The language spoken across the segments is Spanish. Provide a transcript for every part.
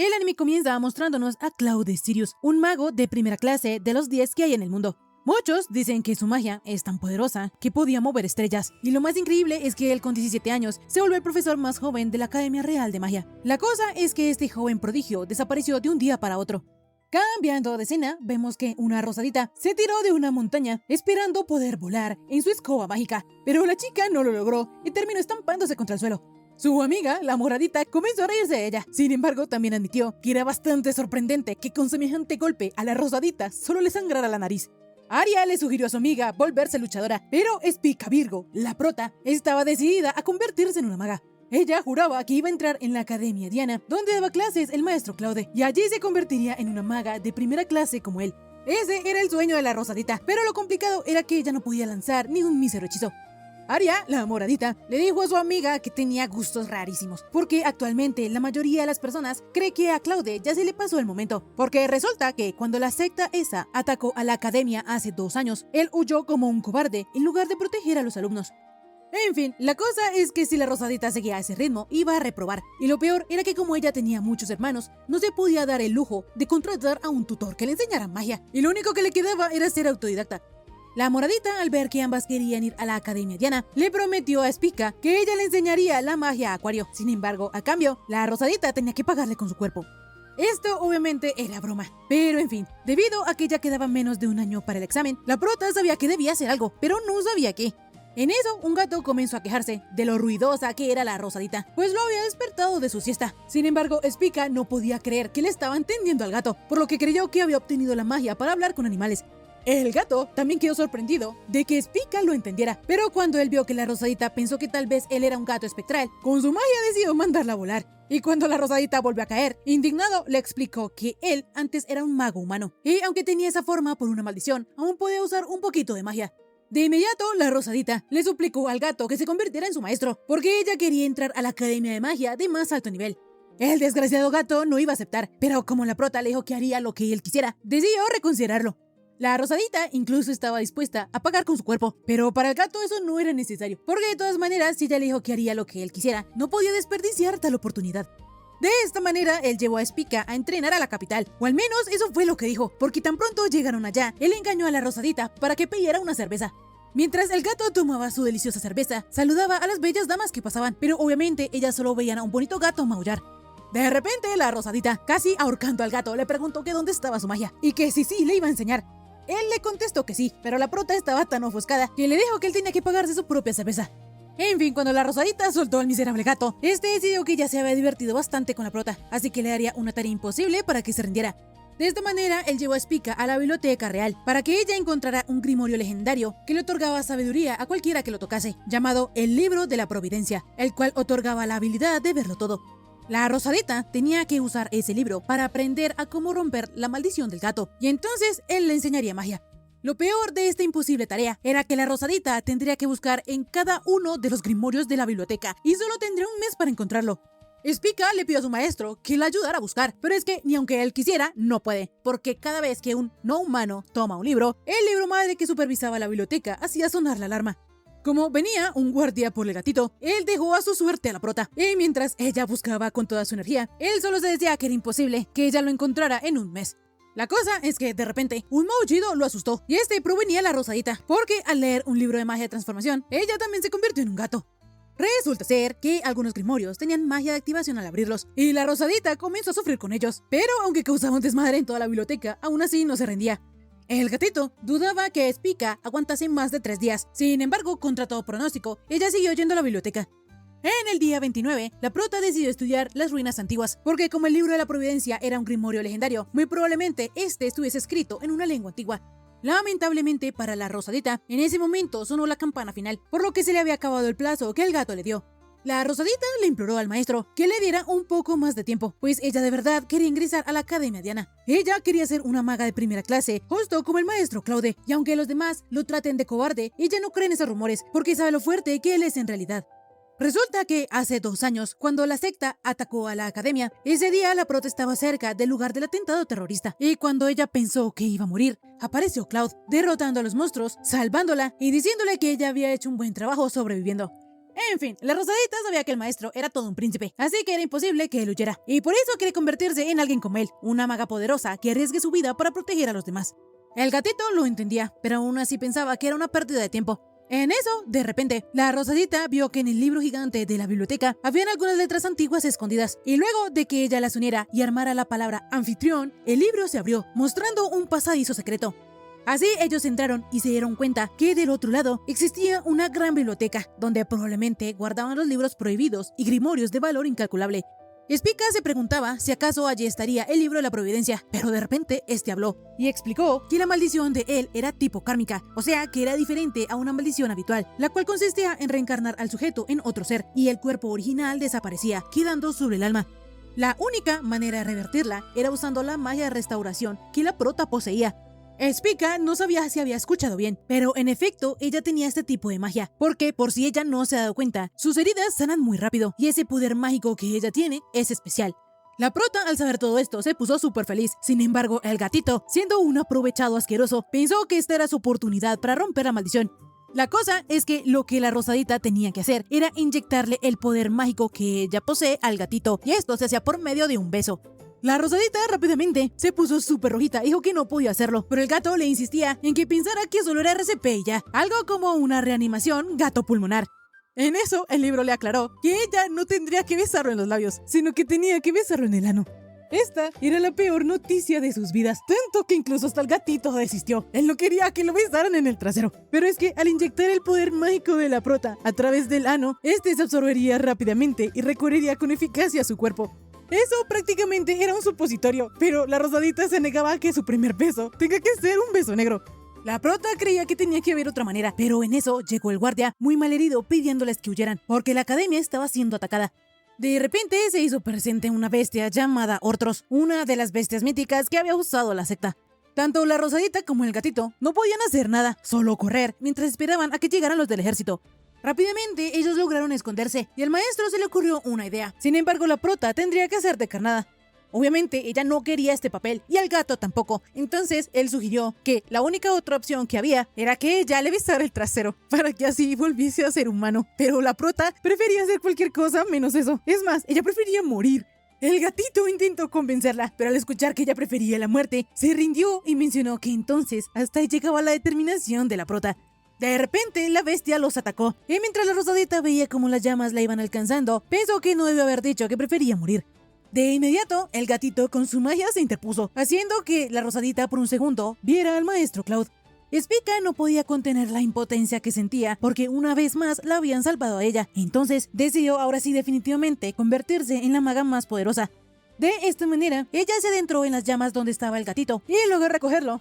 El anime comienza mostrándonos a Claude Sirius, un mago de primera clase de los 10 que hay en el mundo. Muchos dicen que su magia es tan poderosa que podía mover estrellas, y lo más increíble es que él con 17 años se volvió el profesor más joven de la Academia Real de Magia. La cosa es que este joven prodigio desapareció de un día para otro. Cambiando de escena, vemos que una rosadita se tiró de una montaña esperando poder volar en su escoba mágica, pero la chica no lo logró y terminó estampándose contra el suelo. Su amiga, la moradita, comenzó a reírse de ella. Sin embargo, también admitió que era bastante sorprendente que con semejante golpe a la rosadita solo le sangrara la nariz. Aria le sugirió a su amiga volverse luchadora, pero Spica Virgo, la prota, estaba decidida a convertirse en una maga. Ella juraba que iba a entrar en la Academia Diana, donde daba clases el maestro Claude, y allí se convertiría en una maga de primera clase como él. Ese era el sueño de la rosadita, pero lo complicado era que ella no podía lanzar ni un mísero hechizo. Aria, la moradita, le dijo a su amiga que tenía gustos rarísimos, porque actualmente la mayoría de las personas cree que a Claude ya se le pasó el momento, porque resulta que cuando la secta esa atacó a la academia hace 2 años, él huyó como un cobarde en lugar de proteger a los alumnos. En fin, la cosa es que si la rosadita seguía a ese ritmo, iba a reprobar, y lo peor era que como ella tenía muchos hermanos, no se podía dar el lujo de contratar a un tutor que le enseñara magia, y lo único que le quedaba era ser autodidacta. La moradita, al ver que ambas querían ir a la Academia Diana, le prometió a Spica que ella le enseñaría la magia a Acuario. Sin embargo, a cambio, la rosadita tenía que pagarle con su cuerpo. Esto obviamente era broma, pero en fin, debido a que ya quedaba menos de un año para el examen, la prota sabía que debía hacer algo, pero no sabía qué. En eso, un gato comenzó a quejarse de lo ruidosa que era la rosadita, pues lo había despertado de su siesta. Sin embargo, Spica no podía creer que le estaban tendiendo al gato, por lo que creyó que había obtenido la magia para hablar con animales. El gato también quedó sorprendido de que Spica lo entendiera, pero cuando él vio que la rosadita pensó que tal vez él era un gato espectral, con su magia decidió mandarla a volar. Y cuando la rosadita volvió a caer, indignado le explicó que él antes era un mago humano, y aunque tenía esa forma por una maldición, aún podía usar un poquito de magia. De inmediato, la rosadita le suplicó al gato que se convirtiera en su maestro, porque ella quería entrar a la Academia de Magia de más alto nivel. El desgraciado gato no iba a aceptar, pero como la prota le dijo que haría lo que él quisiera, decidió reconsiderarlo. La rosadita incluso estaba dispuesta a pagar con su cuerpo, pero para el gato eso no era necesario, porque de todas maneras, si ella le dijo que haría lo que él quisiera, no podía desperdiciar tal oportunidad. De esta manera, él llevó a Spica a entrenar a la capital, o al menos eso fue lo que dijo, porque tan pronto llegaron allá, él engañó a la rosadita para que pidiera una cerveza. Mientras el gato tomaba su deliciosa cerveza, saludaba a las bellas damas que pasaban, pero obviamente ellas solo veían a un bonito gato maullar. De repente, la rosadita, casi ahorcando al gato, le preguntó que dónde estaba su magia, y que sí le iba a enseñar. Él le contestó que sí, pero la prota estaba tan ofuscada que le dijo que él tenía que pagarse su propia cerveza. En fin, cuando la rosadita soltó al miserable gato, este decidió que ya se había divertido bastante con la prota, así que le haría una tarea imposible para que se rindiera. De esta manera, él llevó a Spica a la biblioteca real para que ella encontrara un grimorio legendario que le otorgaba sabiduría a cualquiera que lo tocase, llamado el Libro de la Providencia, el cual otorgaba la habilidad de verlo todo. La rosadita tenía que usar ese libro para aprender a cómo romper la maldición del gato, y entonces él le enseñaría magia. Lo peor de esta imposible tarea era que la rosadita tendría que buscar en cada uno de los grimorios de la biblioteca, y solo tendría un mes para encontrarlo. Spica le pidió a su maestro que la ayudara a buscar, pero es que ni aunque él quisiera, no puede, porque cada vez que un no humano toma un libro, el libro madre que supervisaba la biblioteca hacía sonar la alarma. Como venía un guardia por el gatito, él dejó a su suerte a la prota, y mientras ella buscaba con toda su energía, él solo se decía que era imposible que ella lo encontrara en un mes. La cosa es que de repente un maullido lo asustó, y este provenía de la rosadita, porque al leer un libro de magia de transformación, ella también se convirtió en un gato. Resulta ser que algunos grimorios tenían magia de activación al abrirlos, y la rosadita comenzó a sufrir con ellos, pero aunque causaba un desmadre en toda la biblioteca, aún así no se rendía. El gatito dudaba que Spica aguantase más de 3 días, sin embargo, contra todo pronóstico, ella siguió yendo a la biblioteca. En el día 29, la prota decidió estudiar las ruinas antiguas, porque como el libro de la Providencia era un grimorio legendario, muy probablemente este estuviese escrito en una lengua antigua. Lamentablemente para la rosadita, en ese momento sonó la campana final, por lo que se le había acabado el plazo que el gato le dio. La rosadita le imploró al maestro que le diera un poco más de tiempo, pues ella de verdad quería ingresar a la Academia Diana. Ella quería ser una maga de primera clase, justo como el maestro Claude, y aunque los demás lo traten de cobarde, ella no cree en esos rumores, porque sabe lo fuerte que él es en realidad. Resulta que hace 2 años, cuando la secta atacó a la academia, ese día la prota estaba cerca del lugar del atentado terrorista, y cuando ella pensó que iba a morir, apareció Cloud, derrotando a los monstruos, salvándola y diciéndole que ella había hecho un buen trabajo sobreviviendo. En fin, la Rosadita sabía que el maestro era todo un príncipe, así que era imposible que él huyera. Y por eso quiere convertirse en alguien como él, una maga poderosa que arriesgue su vida para proteger a los demás. El gatito lo entendía, pero aún así pensaba que era una pérdida de tiempo. En eso, de repente, la Rosadita vio que en el libro gigante de la biblioteca habían algunas letras antiguas escondidas, y luego de que ella las uniera y armara la palabra anfitrión, el libro se abrió, mostrando un pasadizo secreto. Así ellos entraron y se dieron cuenta que del otro lado existía una gran biblioteca, donde probablemente guardaban los libros prohibidos y grimorios de valor incalculable. Spica se preguntaba si acaso allí estaría el libro de la providencia, pero de repente este habló y explicó que la maldición de él era tipo kármica, o sea que era diferente a una maldición habitual, la cual consistía en reencarnar al sujeto en otro ser y el cuerpo original desaparecía, quedando sobre el alma. La única manera de revertirla era usando la magia de restauración que la prota poseía. Spica no sabía si había escuchado bien, pero en efecto ella tenía este tipo de magia, porque por si ella no se ha dado cuenta, sus heridas sanan muy rápido y ese poder mágico que ella tiene es especial. La prota al saber todo esto se puso súper feliz, sin embargo el gatito, siendo un aprovechado asqueroso, pensó que esta era su oportunidad para romper la maldición. La cosa es que lo que la Rosadita tenía que hacer era inyectarle el poder mágico que ella posee al gatito, y esto se hacía por medio de un beso. La Rosadita rápidamente se puso súper rojita y dijo que no podía hacerlo, pero el gato le insistía en que pensara que solo era RCP y ya, algo como una reanimación gato pulmonar. En eso, el libro le aclaró que ella no tendría que besarlo en los labios, sino que tenía que besarlo en el ano. Esta era la peor noticia de sus vidas, tanto que incluso hasta el gatito desistió. Él no quería que lo besaran en el trasero. Pero es que al inyectar el poder mágico de la prota a través del ano, este se absorbería rápidamente y recorrería con eficacia a su cuerpo. Eso prácticamente era un supositorio, pero la Rosadita se negaba a que su primer beso tenga que ser un beso negro. La prota creía que tenía que haber otra manera, pero en eso llegó el guardia, muy malherido, pidiéndoles que huyeran, porque la academia estaba siendo atacada. De repente se hizo presente una bestia llamada Ortros, una de las bestias míticas que había usado la secta. Tanto la Rosadita como el gatito no podían hacer nada, solo correr, mientras esperaban a que llegaran los del ejército. Rápidamente ellos lograron esconderse y al maestro se le ocurrió una idea. Sin embargo, la prota tendría que ser decarnada. Obviamente ella no quería este papel y al gato tampoco, entonces él sugirió que la única otra opción que había era que ella le besara el trasero para que así volviese a ser humano. Pero la prota prefería hacer cualquier cosa menos eso. Es más, ella prefería morir. El gatito intentó convencerla, pero al escuchar que ella prefería la muerte, se rindió y mencionó que entonces hasta ahí llegaba la determinación de la prota. De repente, la bestia los atacó, y mientras la Rosadita veía cómo las llamas la iban alcanzando, pensó que no debió haber dicho que prefería morir. De inmediato, el gatito con su magia se interpuso, haciendo que la Rosadita por un segundo viera al maestro Cloud. Spica no podía contener la impotencia que sentía, porque una vez más la habían salvado a ella, entonces decidió ahora sí definitivamente convertirse en la maga más poderosa. De esta manera, ella se adentró en las llamas donde estaba el gatito, y logró recogerlo.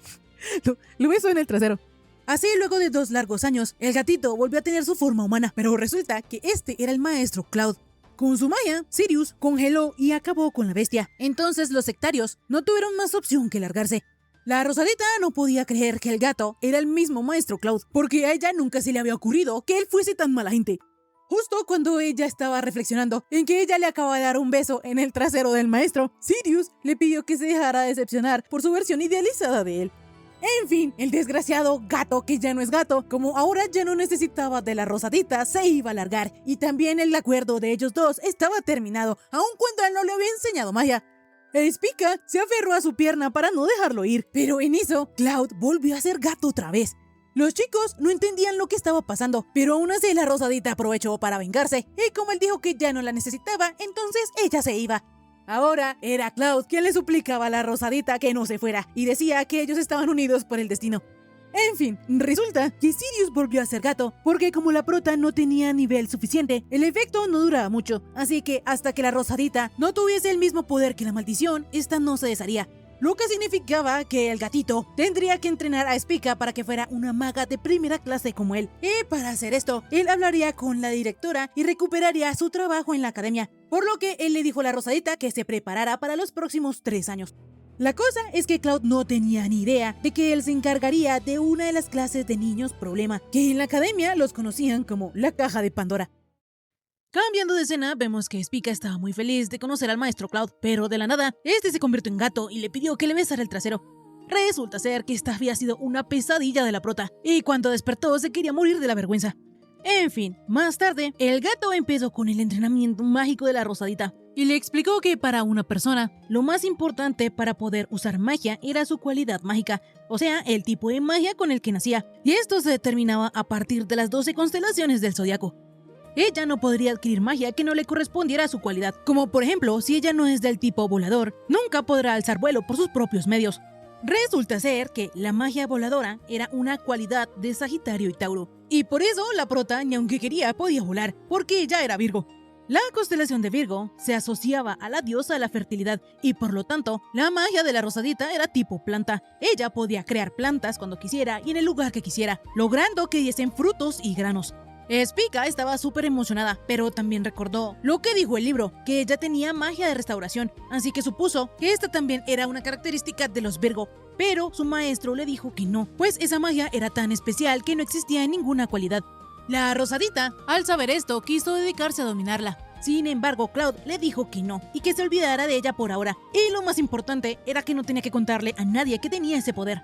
Lo besó en el trasero. Así, luego de 2 largos años, el gatito volvió a tener su forma humana, pero resulta que este era el maestro Cloud. Con su magia, Sirius congeló y acabó con la bestia. Entonces los sectarios no tuvieron más opción que largarse. La Rosadita no podía creer que el gato era el mismo maestro Cloud, porque a ella nunca se le había ocurrido que él fuese tan mala gente. Justo cuando ella estaba reflexionando en que ella le acaba de dar un beso en el trasero del maestro, Sirius le pidió que se dejara decepcionar por su versión idealizada de él. En fin, el desgraciado gato que ya no es gato, como ahora ya no necesitaba de la Rosadita, se iba a largar, y también el acuerdo de ellos dos estaba terminado, aun cuando él no le había enseñado magia. Spica se aferró a su pierna para no dejarlo ir, pero en eso, Cloud volvió a ser gato otra vez. Los chicos no entendían lo que estaba pasando, pero aún así la Rosadita aprovechó para vengarse, y como él dijo que ya no la necesitaba, entonces ella se iba. Ahora era Cloud quien le suplicaba a la Rosadita que no se fuera, y decía que ellos estaban unidos por el destino. En fin, resulta que Sirius volvió a ser gato, porque como la prota no tenía nivel suficiente, el efecto no duraba mucho, así que hasta que la Rosadita no tuviese el mismo poder que la maldición, esta no se desharía. Lo que significaba que el gatito tendría que entrenar a Spica para que fuera una maga de primera clase como él. Y para hacer esto, él hablaría con la directora y recuperaría su trabajo en la academia, por lo que él le dijo a la Rosadita que se preparara para los próximos 3 años. La cosa es que Cloud no tenía ni idea de que él se encargaría de una de las clases de niños problema, que en la academia los conocían como la caja de Pandora. Cambiando de escena, vemos que Spica estaba muy feliz de conocer al maestro Cloud, pero de la nada, este se convirtió en gato y le pidió que le besara el trasero. Resulta ser que esta había sido una pesadilla de la prota, y cuando despertó se quería morir de la vergüenza. En fin, más tarde, el gato empezó con el entrenamiento mágico de la Rosadita y le explicó que para una persona, lo más importante para poder usar magia era su cualidad mágica, o sea, el tipo de magia con el que nacía, y esto se determinaba a partir de las 12 constelaciones del zodiaco. Ella no podría adquirir magia que no le correspondiera a su cualidad, como por ejemplo, si ella no es del tipo volador, nunca podrá alzar vuelo por sus propios medios. Resulta ser que la magia voladora era una cualidad de Sagitario y Tauro, y por eso la prota, ni aunque quería, podía volar, porque ella era Virgo. La constelación de Virgo se asociaba a la diosa de la fertilidad y por lo tanto, la magia de la Rosadita era tipo planta. Ella podía crear plantas cuando quisiera y en el lugar que quisiera, logrando que diesen frutos y granos. Spica estaba súper emocionada, pero también recordó lo que dijo el libro, que ella tenía magia de restauración, así que supuso que esta también era una característica de los Virgo, pero su maestro le dijo que no, pues esa magia era tan especial que no existía en ninguna cualidad. La Rosadita, al saber esto, quiso dedicarse a dominarla. Sin embargo, Cloud le dijo que no, y que se olvidara de ella por ahora, y lo más importante era que no tenía que contarle a nadie que tenía ese poder.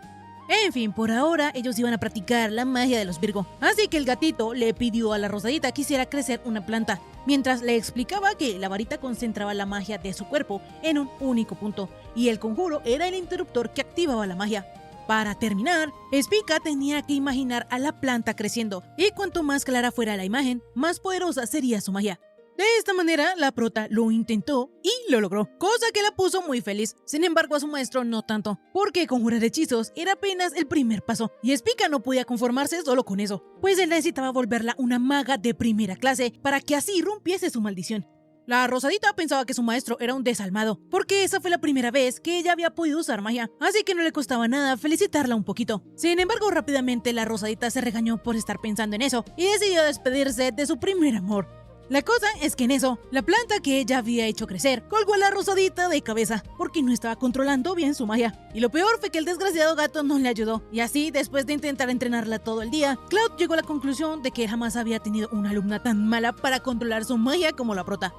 En fin, por ahora ellos iban a practicar la magia de los Virgo, así que el gatito le pidió a la Rosadita que hiciera crecer una planta, mientras le explicaba que la varita concentraba la magia de su cuerpo en un único punto, y el conjuro era el interruptor que activaba la magia. Para terminar, Spica tenía que imaginar a la planta creciendo, y cuanto más clara fuera la imagen, más poderosa sería su magia. De esta manera, la prota lo intentó y lo logró, cosa que la puso muy feliz. Sin embargo, a su maestro no tanto, porque conjurar hechizos era apenas el primer paso, y Spica no podía conformarse solo con eso, pues él necesitaba volverla una maga de primera clase para que así rompiese su maldición. La Rosadita pensaba que su maestro era un desalmado, porque esa fue la primera vez que ella había podido usar magia, así que no le costaba nada felicitarla un poquito. Sin embargo, rápidamente la Rosadita se regañó por estar pensando en eso, y decidió despedirse de su primer amor. La cosa es que en eso, la planta que ella había hecho crecer colgó a la Rosadita de cabeza, porque no estaba controlando bien su magia. Y lo peor fue que el desgraciado gato no le ayudó, y así, después de intentar entrenarla todo el día, Cloud llegó a la conclusión de que jamás había tenido una alumna tan mala para controlar su magia como la prota.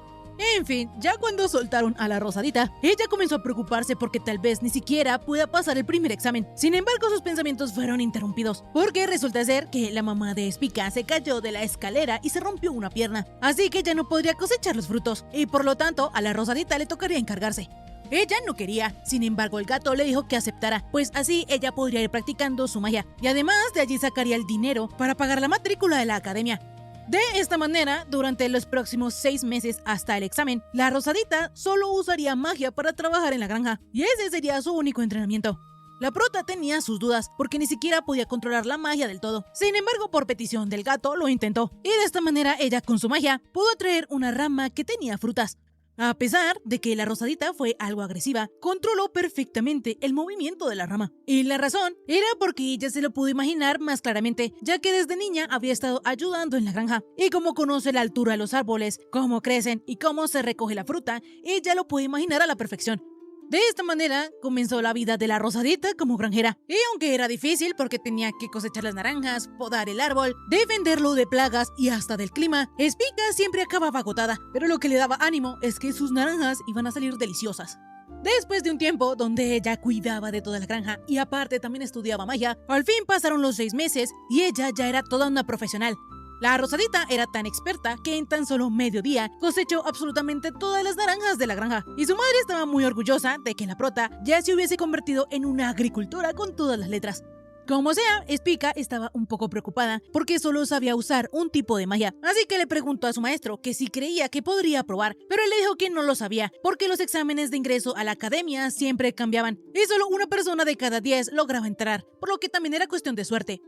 En fin, ya cuando soltaron a la Rosadita, ella comenzó a preocuparse porque tal vez ni siquiera pueda pasar el primer examen. Sin embargo, sus pensamientos fueron interrumpidos, porque resulta ser que la mamá de Spica se cayó de la escalera y se rompió una pierna, así que ya no podría cosechar los frutos, y por lo tanto a la Rosadita le tocaría encargarse. Ella no quería, sin embargo el gato le dijo que aceptara, pues así ella podría ir practicando su magia, y además de allí sacaría el dinero para pagar la matrícula de la academia. De esta manera, durante los próximos 6 meses hasta el examen, la Rosadita solo usaría magia para trabajar en la granja, y ese sería su único entrenamiento. La prota tenía sus dudas, porque ni siquiera podía controlar la magia del todo. Sin embargo, por petición del gato, lo intentó, y de esta manera ella con su magia pudo atraer una rama que tenía frutas. A pesar de que la Rosadita fue algo agresiva, controló perfectamente el movimiento de la rama. Y la razón era porque ella se lo pudo imaginar más claramente, ya que desde niña había estado ayudando en la granja. Y como conoce la altura de los árboles, cómo crecen y cómo se recoge la fruta, ella lo puede imaginar a la perfección. De esta manera, comenzó la vida de la Rosadita como granjera. Y aunque era difícil porque tenía que cosechar las naranjas, podar el árbol, defenderlo de plagas y hasta del clima, Spica siempre acababa agotada. Pero lo que le daba ánimo es que sus naranjas iban a salir deliciosas. Después de un tiempo donde ella cuidaba de toda la granja y aparte también estudiaba magia, al fin pasaron los 6 meses y ella ya era toda una profesional. La Rosadita era tan experta que en tan solo medio día cosechó absolutamente todas las naranjas de la granja, y su madre estaba muy orgullosa de que la prota ya se hubiese convertido en una agricultora con todas las letras. Como sea, Spica estaba un poco preocupada porque solo sabía usar un tipo de magia, así que le preguntó a su maestro que si creía que podría probar, pero él le dijo que no lo sabía porque los exámenes de ingreso a la academia siempre cambiaban y solo una persona de cada 10 lograba entrar, por lo que también era cuestión de suerte.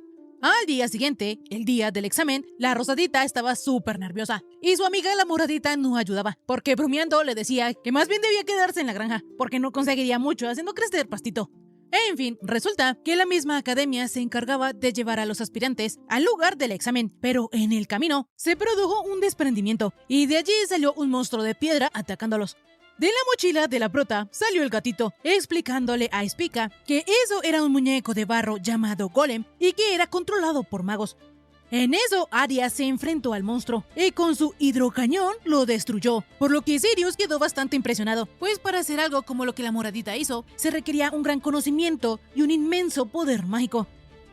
Al día siguiente, el día del examen, la Rosadita estaba súper nerviosa y su amiga la Moradita no ayudaba, porque bromeando le decía que más bien debía quedarse en la granja, porque no conseguiría mucho haciendo crecer pastito. En fin, resulta que la misma academia se encargaba de llevar a los aspirantes al lugar del examen, pero en el camino se produjo un desprendimiento y de allí salió un monstruo de piedra atacándolos. De la mochila de la prota salió el gatito, explicándole a Spica que eso era un muñeco de barro llamado Golem y que era controlado por magos. En eso, Arya se enfrentó al monstruo y con su hidrocañón lo destruyó, por lo que Sirius quedó bastante impresionado, pues para hacer algo como lo que la Moradita hizo, se requería un gran conocimiento y un inmenso poder mágico.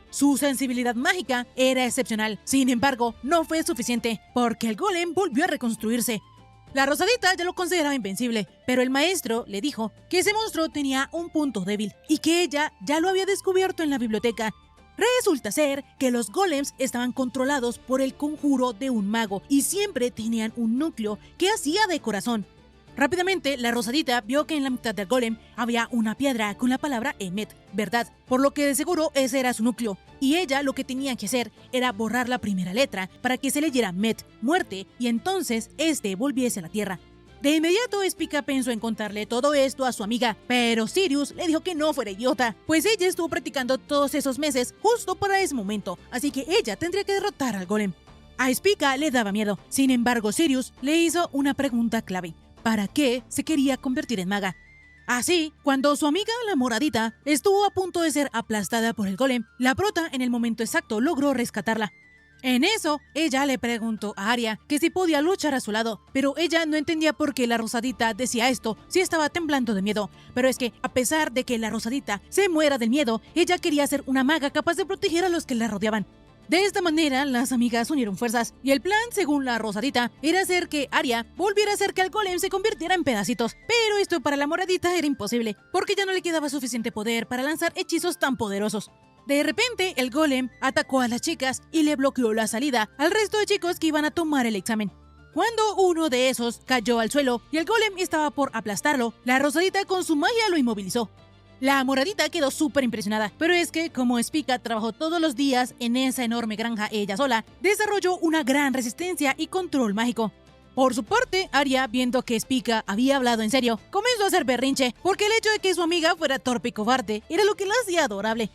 Su sensibilidad mágica era excepcional. Sin embargo, no fue suficiente, porque el golem volvió a reconstruirse. La Rosadita ya lo consideraba invencible, pero el maestro le dijo que ese monstruo tenía un punto débil y que ella ya lo había descubierto en la biblioteca. Resulta ser que los golems estaban controlados por el conjuro de un mago y siempre tenían un núcleo que hacía de corazón. Rápidamente, la Rosadita vio que en la mitad del golem había una piedra con la palabra Emet, verdad, por lo que de seguro ese era su núcleo, y ella lo que tenía que hacer era borrar la primera letra para que se leyera Met, muerte, y entonces este volviese a la tierra. De inmediato, Spica pensó en contarle todo esto a su amiga, pero Sirius le dijo que no fuera idiota, pues ella estuvo practicando todos esos meses justo para ese momento, así que ella tendría que derrotar al golem. A Spica le daba miedo, sin embargo Sirius le hizo una pregunta clave: ¿para qué se quería convertir en maga? Así, cuando su amiga la Moradita estuvo a punto de ser aplastada por el golem, la prota en el momento exacto logró rescatarla. En eso, ella le preguntó a Arya que si podía luchar a su lado, pero ella no entendía por qué la Rosadita decía esto si estaba temblando de miedo. Pero es que, a pesar de que la Rosadita se muera del miedo, ella quería ser una maga capaz de proteger a los que la rodeaban. De esta manera, las amigas unieron fuerzas, y el plan, según la Rosadita, era hacer que Arya volviera a hacer que el golem se convirtiera en pedacitos. Pero esto para la Moradita era imposible, porque ya no le quedaba suficiente poder para lanzar hechizos tan poderosos. De repente, el golem atacó a las chicas y le bloqueó la salida al resto de chicos que iban a tomar el examen. Cuando uno de esos cayó al suelo y el golem estaba por aplastarlo, la Rosadita con su magia lo inmovilizó. La Moradita quedó súper impresionada, pero es que como Spica trabajó todos los días en esa enorme granja ella sola, desarrolló una gran resistencia y control mágico. Por su parte, Arya, viendo que Spica había hablado en serio, comenzó a hacer berrinche, porque el hecho de que su amiga fuera torpe y cobarde era lo que la hacía adorable.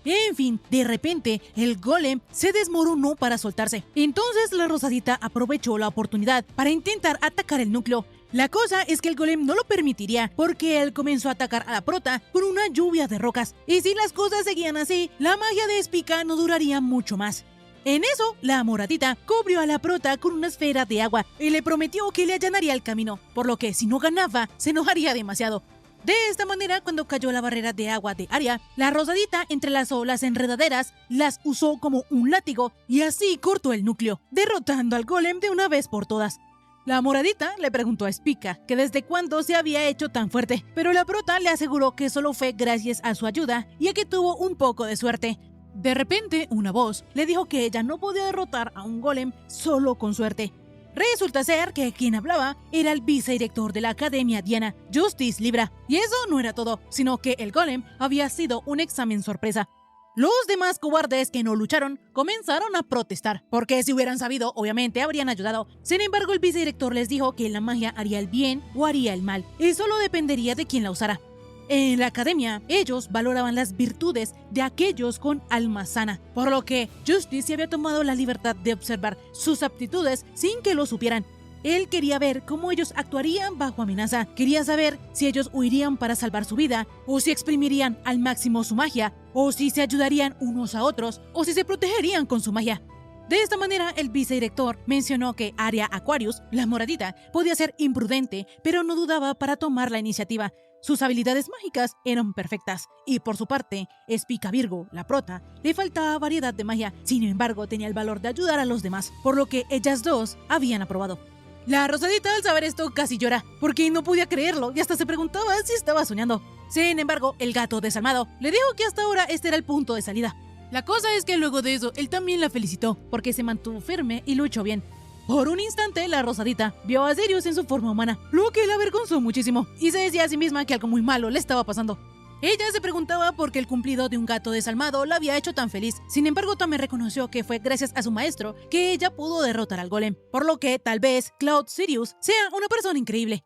En fin, de repente, el golem se desmoronó para soltarse. Entonces la Rosadita aprovechó la oportunidad para intentar atacar el núcleo. La cosa es que el golem no lo permitiría, porque él comenzó a atacar a la prota con una lluvia de rocas. Y si las cosas seguían así, la magia de Spica no duraría mucho más. En eso, la Moradita cubrió a la prota con una esfera de agua y le prometió que le allanaría el camino, por lo que si no ganaba, se enojaría demasiado. De esta manera, cuando cayó la barrera de agua de Arya, la Rosadita entrelazó las enredaderas, las usó como un látigo y así cortó el núcleo, derrotando al golem de una vez por todas. La Moradita le preguntó a Spica que desde cuándo se había hecho tan fuerte, pero la prota le aseguró que solo fue gracias a su ayuda y a que tuvo un poco de suerte. De repente, una voz le dijo que ella no podía derrotar a un golem solo con suerte. Resulta ser que quien hablaba era el vicedirector de la Academia Diana, Justice Libra. Y eso no era todo, sino que el golem había sido un examen sorpresa. Los demás cobardes que no lucharon comenzaron a protestar, porque si hubieran sabido, obviamente habrían ayudado. Sin embargo, el vicedirector les dijo que la magia haría el bien o haría el mal, y solo dependería de quién la usara. En la academia, ellos valoraban las virtudes de aquellos con alma sana, por lo que Justice se había tomado la libertad de observar sus aptitudes sin que lo supieran. Él quería ver cómo ellos actuarían bajo amenaza, quería saber si ellos huirían para salvar su vida, o si exprimirían al máximo su magia, o si se ayudarían unos a otros, o si se protegerían con su magia. De esta manera, el vicedirector mencionó que Arya Aquarius, la Moradita, podía ser imprudente, pero no dudaba para tomar la iniciativa. Sus habilidades mágicas eran perfectas, y por su parte, Spica Virgo, la prota, le faltaba variedad de magia, sin embargo tenía el valor de ayudar a los demás, por lo que ellas dos habían aprobado. La Rosadita al saber esto casi llora, porque no podía creerlo y hasta se preguntaba si estaba soñando. Sin embargo, el gato desalmado le dijo que hasta ahora este era el punto de salida. La cosa es que luego de eso, él también la felicitó, porque se mantuvo firme y luchó bien. Por un instante, la Rosadita vio a Sirius en su forma humana, lo que la avergonzó muchísimo, y se decía a sí misma que algo muy malo le estaba pasando. Ella se preguntaba por qué el cumplido de un gato desalmado la había hecho tan feliz. Sin embargo, también reconoció que fue gracias a su maestro que ella pudo derrotar al golem, por lo que tal vez Cloud Sirius sea una persona increíble.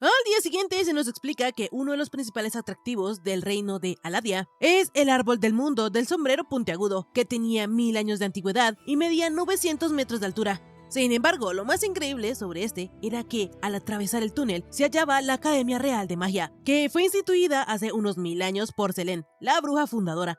Al día siguiente se nos explica que uno de los principales atractivos del reino de Aladia es el árbol del mundo del sombrero puntiagudo, que tenía 1000 años de antigüedad y medía 900 metros de altura. Sin embargo, lo más increíble sobre este era que, al atravesar el túnel, se hallaba la Academia Real de Magia, que fue instituida hace unos 1000 años por Selene, la bruja fundadora.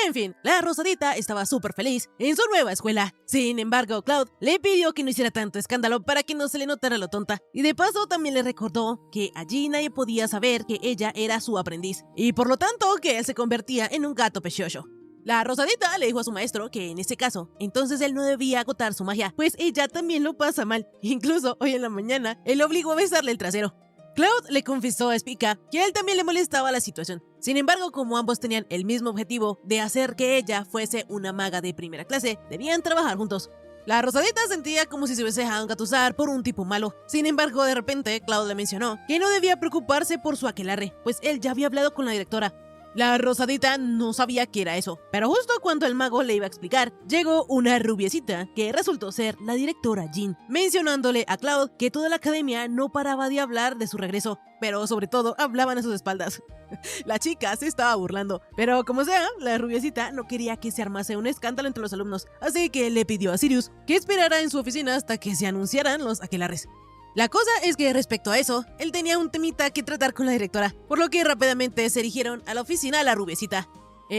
En fin, la Rosadita estaba súper feliz en su nueva escuela. Sin embargo, Cloud le pidió que no hiciera tanto escándalo para que no se le notara lo tonta. Y de paso también le recordó que allí nadie podía saber que ella era su aprendiz, y por lo tanto que él se convertía en un gato precioso. La Rosadita le dijo a su maestro que en ese caso, entonces él no debía agotar su magia, pues ella también lo pasa mal. Incluso hoy en la mañana, él obligó a besarle el trasero. Cloud le confesó a Spica que a él también le molestaba la situación. Sin embargo, como ambos tenían el mismo objetivo de hacer que ella fuese una maga de primera clase, debían trabajar juntos. La Rosadita sentía como si se hubiese dejado engatusar por un tipo malo. Sin embargo, de repente, Cloud le mencionó que no debía preocuparse por su aquelarre, pues él ya había hablado con la directora. La Rosadita no sabía qué era eso, pero justo cuando el mago le iba a explicar, llegó una rubiecita que resultó ser la directora Jean, mencionándole a Cloud que toda la academia no paraba de hablar de su regreso, pero sobre todo hablaban a sus espaldas. La chica se estaba burlando, pero como sea, la rubiecita no quería que se armase un escándalo entre los alumnos, así que le pidió a Sirius que esperara en su oficina hasta que se anunciaran los aquelarres. La cosa es que respecto a eso, él tenía un temita que tratar con la directora, por lo que rápidamente se dirigieron a la oficina a la rubiecita.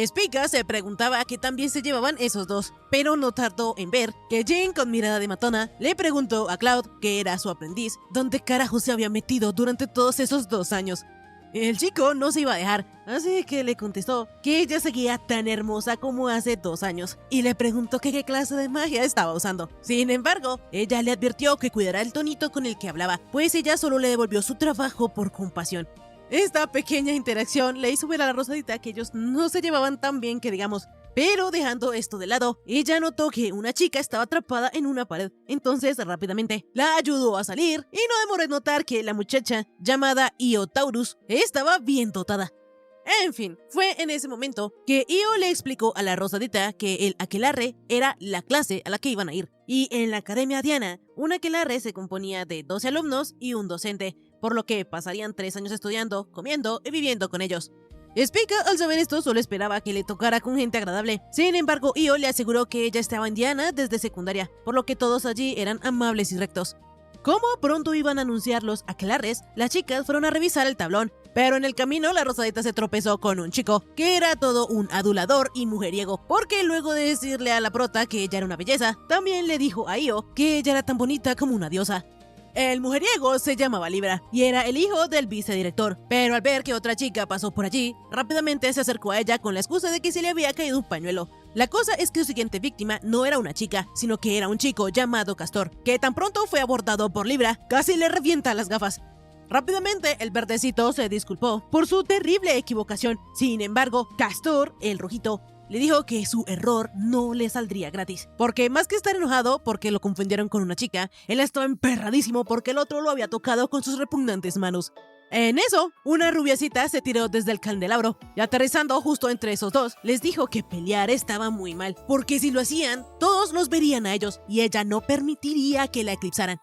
Spica se preguntaba qué tan bien se llevaban esos dos, pero no tardó en ver que Jane, con mirada de matona, le preguntó a Cloud, que era su aprendiz, dónde carajo se había metido durante todos esos 2 años. El chico no se iba a dejar, así que le contestó que ella seguía tan hermosa como hace 2 años y le preguntó que qué clase de magia estaba usando. Sin embargo, ella le advirtió que cuidara el tonito con el que hablaba, pues ella solo le devolvió su trabajo por compasión. Esta pequeña interacción le hizo ver a la Rosadita que ellos no se llevaban tan bien que digamos. Pero dejando esto de lado, ella notó que una chica estaba atrapada en una pared. Entonces rápidamente la ayudó a salir y no demoró en notar que la muchacha, llamada Io Taurus, estaba bien dotada. En fin, fue en ese momento que Io le explicó a la Rosadita que el aquelarre era la clase a la que iban a ir. Y en la Academia Diana, un aquelarre se componía de 12 alumnos y un docente, por lo que pasarían 3 años estudiando, comiendo y viviendo con ellos. Spica, al saber esto, solo esperaba que le tocara con gente agradable. Sin embargo, Io le aseguró que ella estaba en Diana desde secundaria, por lo que todos allí eran amables y rectos. Como pronto iban a anunciar los aquelarres, las chicas fueron a revisar el tablón, pero en el camino la Rosadita se tropezó con un chico, que era todo un adulador y mujeriego, porque luego de decirle a la prota que ella era una belleza, también le dijo a Io que ella era tan bonita como una diosa. El mujeriego se llamaba Libra y era el hijo del vicedirector, pero al ver que otra chica pasó por allí, rápidamente se acercó a ella con la excusa de que se le había caído un pañuelo. La cosa es que su siguiente víctima no era una chica, sino que era un chico llamado Castor, que tan pronto fue abordado por Libra, casi le revienta las gafas. Rápidamente, el verdecito se disculpó por su terrible equivocación. Sin embargo, Castor, el rojito, le dijo que su error no le saldría gratis, porque más que estar enojado porque lo confundieron con una chica, él estaba emperradísimo porque el otro lo había tocado con sus repugnantes manos. En eso, una rubiecita se tiró desde el candelabro y aterrizando justo entre esos dos, les dijo que pelear estaba muy mal, porque si lo hacían, todos los verían a ellos y ella no permitiría que la eclipsaran.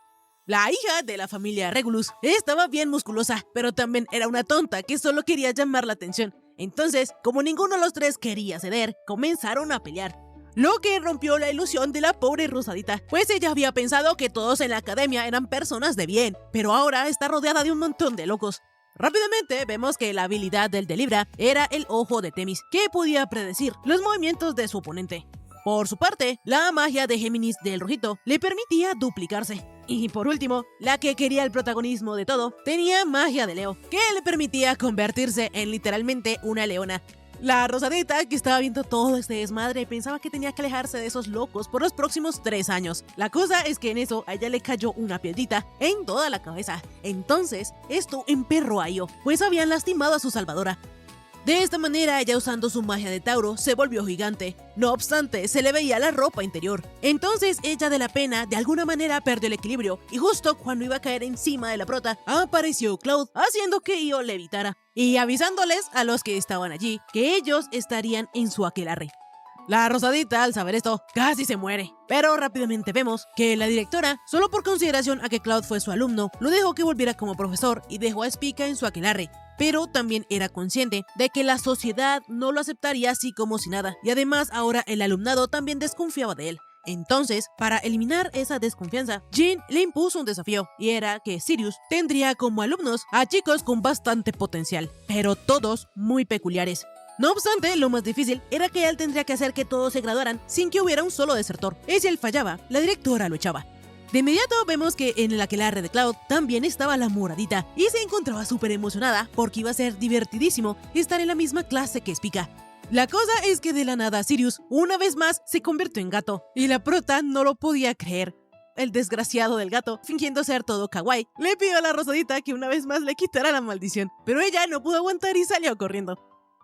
La hija de la familia Regulus estaba bien musculosa, pero también era una tonta que solo quería llamar la atención. Entonces, como ninguno de los tres quería ceder, comenzaron a pelear. Lo que rompió la ilusión de la pobre Rosadita, pues ella había pensado que todos en la academia eran personas de bien, pero ahora está rodeada de un montón de locos. Rápidamente vemos que la habilidad del de Libra era el ojo de Temis, que podía predecir los movimientos de su oponente. Por su parte, la magia de Géminis del rojito le permitía duplicarse. Y por último, la que quería el protagonismo de todo, tenía magia de Leo, que le permitía convertirse en literalmente una leona. La Rosadita, que estaba viendo todo este desmadre, pensaba que tenía que alejarse de esos locos por los próximos 3 años. La cosa es que en eso a ella le cayó una piedrita en toda la cabeza. Entonces, esto emperró a Io, pues habían lastimado a su salvadora. De esta manera, ella usando su magia de Tauro, se volvió gigante. No obstante, se le veía la ropa interior. Entonces, ella de la pena, de alguna manera perdió el equilibrio, y justo cuando iba a caer encima de la prota, apareció Cloud, haciendo que Io le evitara, y avisándoles a los que estaban allí, que ellos estarían en su aquelarre. La Rosadita, al saber esto, casi se muere. Pero rápidamente vemos que la directora, solo por consideración a que Cloud fue su alumno, lo dejó que volviera como profesor y dejó a Spica en su aquelarre. Pero también era consciente de que la sociedad no lo aceptaría así como si nada, y además ahora el alumnado también desconfiaba de él. Entonces, para eliminar esa desconfianza, Jean le impuso un desafío, y era que Sirius tendría como alumnos a chicos con bastante potencial, pero todos muy peculiares. No obstante, lo más difícil era que él tendría que hacer que todos se graduaran sin que hubiera un solo desertor, y si él fallaba, la directora lo echaba. De inmediato vemos que en el aquelarre de Cloud también estaba la moradita y se encontraba súper emocionada porque iba a ser divertidísimo estar en la misma clase que Spica. La cosa es que de la nada Sirius, una vez más, se convirtió en gato, y la prota no lo podía creer. El desgraciado del gato, fingiendo ser todo kawaii, le pidió a la Rosadita que una vez más le quitara la maldición, pero ella no pudo aguantar y salió corriendo.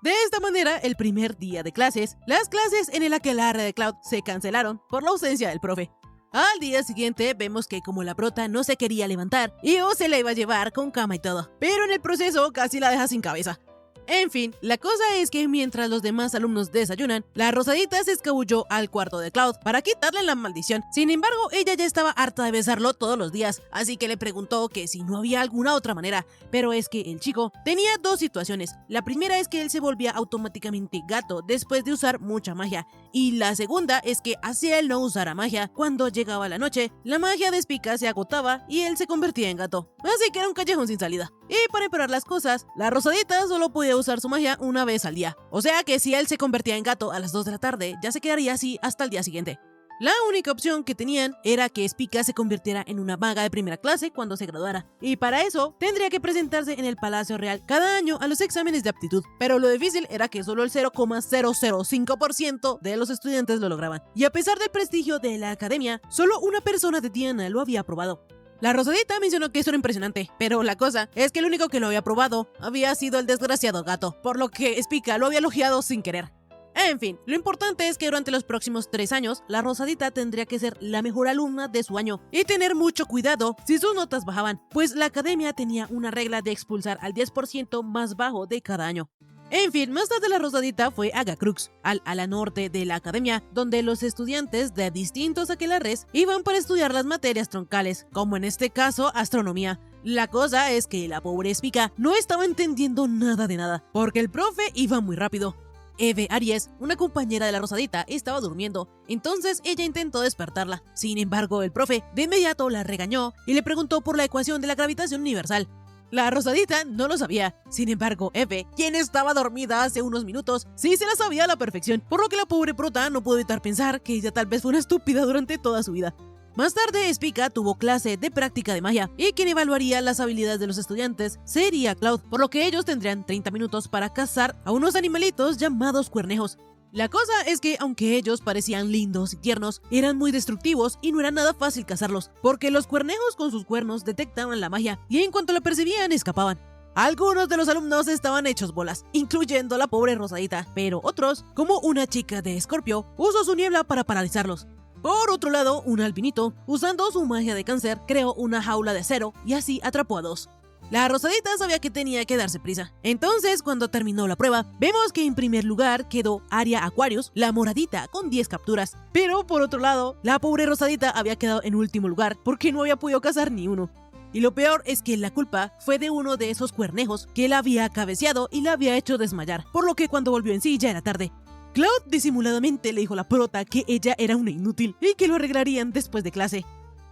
De esta manera, el primer día de clases, las clases en el aquelarre de Cloud se cancelaron por la ausencia del profe. Al día siguiente vemos que como la prota no se quería levantar, Io se la iba a llevar con cama y todo, pero en el proceso casi la deja sin cabeza. En fin, la cosa es que mientras los demás alumnos desayunan, la Rosadita se escabulló al cuarto de Cloud para quitarle la maldición. Sin embargo, ella ya estaba harta de besarlo todos los días, así que le preguntó que si no había alguna otra manera, pero es que el chico tenía dos situaciones. La primera es que él se volvía automáticamente gato después de usar mucha magia, y la segunda es que hacía él no usara magia. Cuando llegaba la noche, la magia de Spica se agotaba y él se convertía en gato, así que era un callejón sin salida. Y para empeorar las cosas, la Rosadita solo podía usar su magia una vez al día. O sea que si él se convertía en gato a las 2 de la tarde, ya se quedaría así hasta el día siguiente. La única opción que tenían era que Spica se convirtiera en una maga de primera clase cuando se graduara. Y para eso, tendría que presentarse en el Palacio Real cada año a los exámenes de aptitud. Pero lo difícil era que solo el 0,005% de los estudiantes lo lograban. Y a pesar del prestigio de la academia, solo una persona de Diana lo había aprobado. La Rosadita mencionó que eso era impresionante, pero la cosa es que el único que lo había probado había sido el desgraciado gato, por lo que Spica lo había elogiado sin querer. En fin, lo importante es que durante los próximos 3 años, la Rosadita tendría que ser la mejor alumna de su año y tener mucho cuidado si sus notas bajaban, pues la academia tenía una regla de expulsar al 10% más bajo de cada año. En fin, más tarde la Rosadita fue a Gacrux, al ala norte de la academia, donde los estudiantes de distintos aquelarres iban para estudiar las materias troncales, como en este caso astronomía. La cosa es que la pobre Spica no estaba entendiendo nada de nada, porque el profe iba muy rápido. Eve Aries, una compañera de la Rosadita, estaba durmiendo, entonces ella intentó despertarla. Sin embargo, el profe de inmediato la regañó y le preguntó por la ecuación de la gravitación universal. La Rosadita no lo sabía. Sin embargo, Eve, quien estaba dormida hace unos minutos, sí se la sabía a la perfección, por lo que la pobre prota no pudo evitar pensar que ella tal vez fue una estúpida durante toda su vida. Más tarde, Spica tuvo clase de práctica de magia, y quien evaluaría las habilidades de los estudiantes sería Cloud, por lo que ellos tendrían 30 minutos para cazar a unos animalitos llamados cuernejos. La cosa es que, aunque ellos parecían lindos y tiernos, eran muy destructivos y no era nada fácil cazarlos, porque los cuernejos con sus cuernos detectaban la magia y en cuanto la percibían escapaban. Algunos de los alumnos estaban hechos bolas, incluyendo la pobre Rosadita, pero otros, como una chica de Escorpio, usó su niebla para paralizarlos. Por otro lado, un albinito, usando su magia de cáncer, creó una jaula de acero y así atrapó a 2. La Rosadita sabía que tenía que darse prisa. Entonces, cuando terminó la prueba, vemos que en primer lugar quedó Aria Aquarius, la moradita, con 10 capturas. Pero por otro lado, la pobre Rosadita había quedado en último lugar porque no había podido cazar ni uno. Y lo peor es que la culpa fue de uno de esos cuernejos que la había cabeceado y la había hecho desmayar, por lo que cuando volvió en sí ya era tarde. Cloud disimuladamente le dijo a la prota que ella era una inútil y que lo arreglarían después de clase.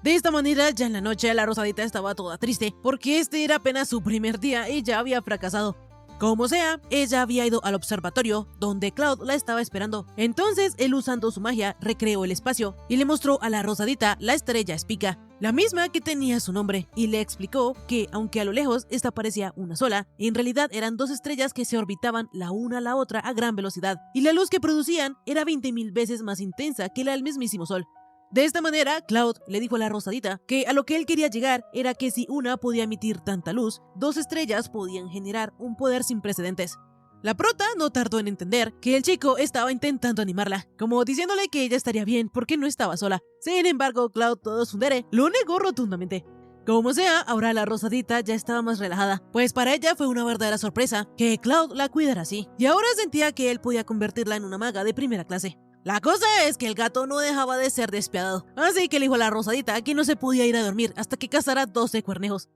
De esta manera, ya en la noche, la Rosadita estaba toda triste, porque este era apenas su primer día y ya había fracasado. Como sea, ella había ido al observatorio, donde Cloud la estaba esperando. Entonces, él usando su magia, recreó el espacio y le mostró a la Rosadita la estrella Spica, la misma que tenía su nombre, y le explicó que, aunque a lo lejos esta parecía una sola, en realidad eran 2 estrellas que se orbitaban la una a la otra a gran velocidad, y la luz que producían era 20.000 veces más intensa que la del mismísimo Sol. De esta manera, Cloud le dijo a la Rosadita que a lo que él quería llegar era que si una podía emitir tanta luz, 2 estrellas podían generar un poder sin precedentes. La prota no tardó en entender que el chico estaba intentando animarla, como diciéndole que ella estaría bien porque no estaba sola. Sin embargo, Cloud, todo tsundere, lo negó rotundamente. Como sea, ahora la Rosadita ya estaba más relajada, pues para ella fue una verdadera sorpresa que Cloud la cuidara así, y ahora sentía que él podía convertirla en una maga de primera clase. La cosa es que el gato no dejaba de ser despiadado, así que le dijo a la Rosadita que no se podía ir a dormir hasta que cazara 12 cuernejos.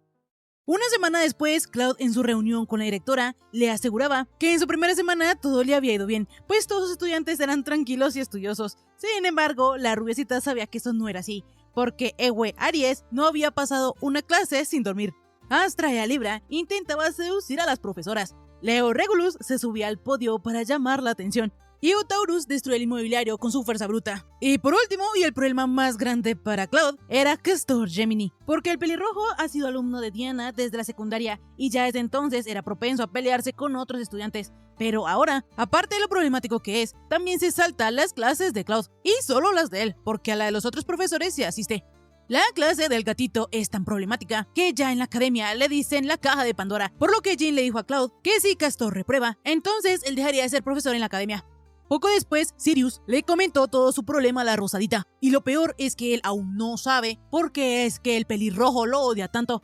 Una semana después, Cloud en su reunión con la directora le aseguraba que en su primera semana todo le había ido bien, pues todos los estudiantes eran tranquilos y estudiosos. Sin embargo, la rubiecita sabía que eso no era así, porque Eve Aries no había pasado una clase sin dormir. Astraea Libra intentaba seducir a las profesoras. Leo Regulus se subía al podio para llamar la atención. Io Taurus destruye el inmobiliario con su fuerza bruta. Y por último, y el problema más grande para Cloud, era Castor Gemini, porque el pelirrojo ha sido alumno de Diana desde la secundaria y ya desde entonces era propenso a pelearse con otros estudiantes. Pero ahora, aparte de lo problemático que es, también se salta las clases de Cloud, y solo las de él, porque a la de los otros profesores se asiste. La clase del gatito es tan problemática que ya en la academia le dicen la caja de Pandora, por lo que Jean le dijo a Cloud que si Castor reprueba, entonces él dejaría de ser profesor en la academia. Poco después, Sirius le comentó todo su problema a la Rosadita, y lo peor es que él aún no sabe por qué es que el pelirrojo lo odia tanto.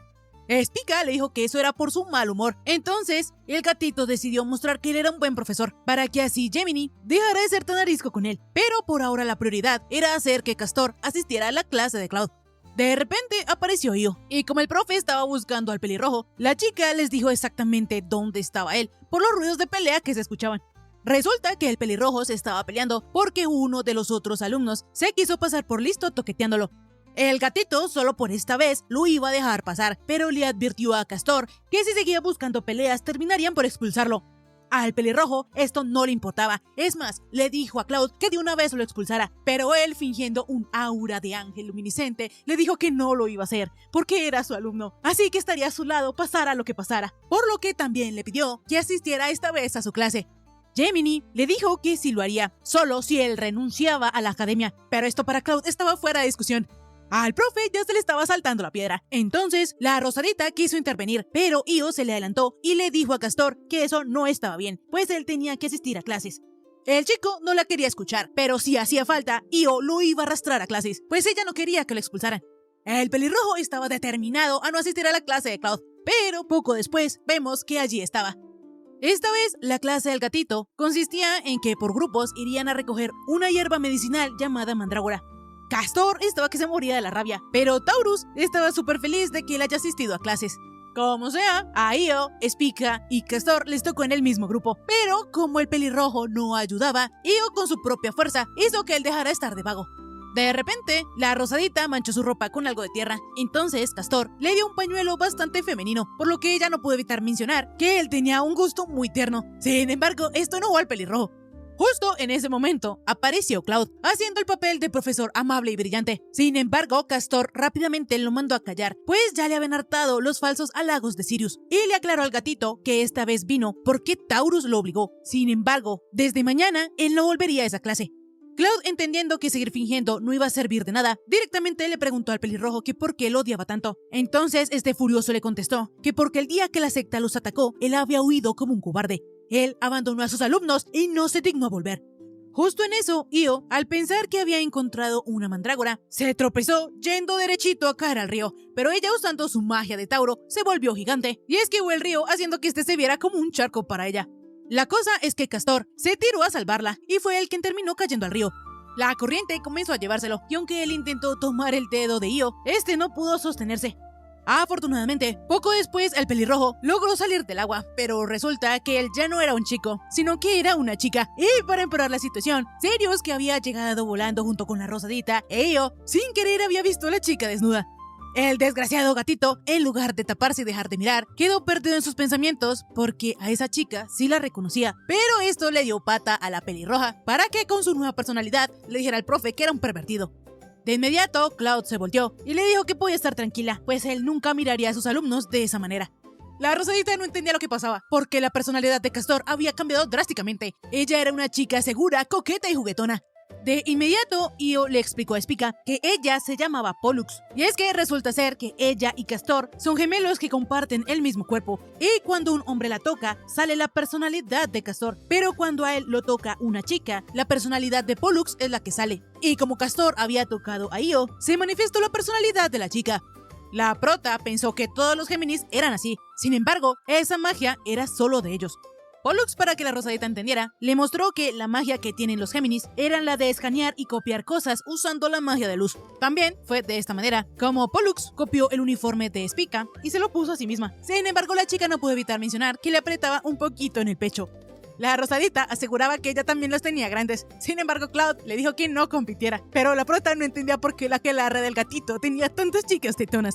Spica le dijo que eso era por su mal humor, entonces el gatito decidió mostrar que él era un buen profesor, para que así Gemini dejara de ser tan arisco con él, pero por ahora la prioridad era hacer que Castor asistiera a la clase de Cloud. De repente apareció Io, y como el profe estaba buscando al pelirrojo, la chica les dijo exactamente dónde estaba él, por los ruidos de pelea que se escuchaban. Resulta que el pelirrojo se estaba peleando porque uno de los otros alumnos se quiso pasar por listo toqueteándolo. El gatito solo por esta vez lo iba a dejar pasar, pero le advirtió a Castor que si seguía buscando peleas terminarían por expulsarlo. Al pelirrojo esto no le importaba, es más, le dijo a Cloud que de una vez lo expulsara, pero él, fingiendo un aura de ángel luminiscente, le dijo que no lo iba a hacer, porque era su alumno, así que estaría a su lado pasara lo que pasara, por lo que también le pidió que asistiera esta vez a su clase. Gemini le dijo que sí lo haría, solo si él renunciaba a la academia, pero esto para Cloud estaba fuera de discusión. Al profe ya se le estaba saltando la piedra, entonces la Rosadita quiso intervenir, pero Io se le adelantó y le dijo a Castor que eso no estaba bien, pues él tenía que asistir a clases. El chico no la quería escuchar, pero si hacía falta, Io lo iba a arrastrar a clases, pues ella no quería que lo expulsaran. El pelirrojo estaba determinado a no asistir a la clase de Cloud, pero poco después vemos que allí estaba. Esta vez, la clase del gatito consistía en que por grupos irían a recoger una hierba medicinal llamada mandrágora. Castor estaba que se moría de la rabia, pero Taurus estaba súper feliz de que él haya asistido a clases. Como sea, a Io, Spica y Castor les tocó en el mismo grupo, pero como el pelirrojo no ayudaba, Io con su propia fuerza hizo que él dejara estar de vago. De repente, la Rosadita manchó su ropa con algo de tierra, entonces Castor le dio un pañuelo bastante femenino, por lo que ella no pudo evitar mencionar que él tenía un gusto muy tierno. Sin embargo, esto enojó al pelirrojo. Justo en ese momento apareció Cloud, haciendo el papel de profesor amable y brillante. Sin embargo, Castor rápidamente lo mandó a callar, pues ya le habían hartado los falsos halagos de Sirius, y le aclaró al gatito que esta vez vino porque Taurus lo obligó. Sin embargo, desde mañana él no volvería a esa clase. Cloud, entendiendo que seguir fingiendo no iba a servir de nada, directamente le preguntó al pelirrojo que por qué lo odiaba tanto. Entonces este furioso le contestó que porque el día que la secta los atacó, él había huido como un cobarde. Él abandonó a sus alumnos y no se dignó a volver. Justo en eso, Io, al pensar que había encontrado una mandrágora, se tropezó yendo derechito a caer al río, pero ella, usando su magia de Tauro, se volvió gigante y esquivó el río haciendo que este se viera como un charco para ella. La cosa es que Castor se tiró a salvarla y fue él quien terminó cayendo al río. La corriente comenzó a llevárselo y aunque él intentó tomar el dedo de Io, este no pudo sostenerse. Afortunadamente, poco después el pelirrojo logró salir del agua, pero resulta que él ya no era un chico, sino que era una chica. Y para empeorar la situación, Sirius, que había llegado volando junto con la Rosadita, e Io, sin querer había visto a la chica desnuda. El desgraciado gatito, en lugar de taparse y dejar de mirar, quedó perdido en sus pensamientos porque a esa chica sí la reconocía, pero esto le dio pata a la pelirroja para que con su nueva personalidad le dijera al profe que era un pervertido. De inmediato, Cloud se volteó y le dijo que podía estar tranquila, pues él nunca miraría a sus alumnos de esa manera. La Rosadita no entendía lo que pasaba, porque la personalidad de Castor había cambiado drásticamente. Ella era una chica segura, coqueta y juguetona. De inmediato, Io le explicó a Spica que ella se llamaba Pollux, y es que resulta ser que ella y Castor son gemelos que comparten el mismo cuerpo, y cuando un hombre la toca, sale la personalidad de Castor, pero cuando a él lo toca una chica, la personalidad de Pollux es la que sale, y como Castor había tocado a Io, se manifestó la personalidad de la chica. La prota pensó que todos los Géminis eran así, sin embargo, esa magia era solo de ellos. Pollux, para que la Rosadita entendiera, le mostró que la magia que tienen los Géminis era la de escanear y copiar cosas usando la magia de luz. También fue de esta manera como Pollux copió el uniforme de Spica y se lo puso a sí misma. Sin embargo, la chica no pudo evitar mencionar que le apretaba un poquito en el pecho. La Rosadita aseguraba que ella también los tenía grandes. Sin embargo, Cloud le dijo que no compitiera, pero la prota no entendía por qué la aquelarre del gatito tenía tantas chicas tetonas.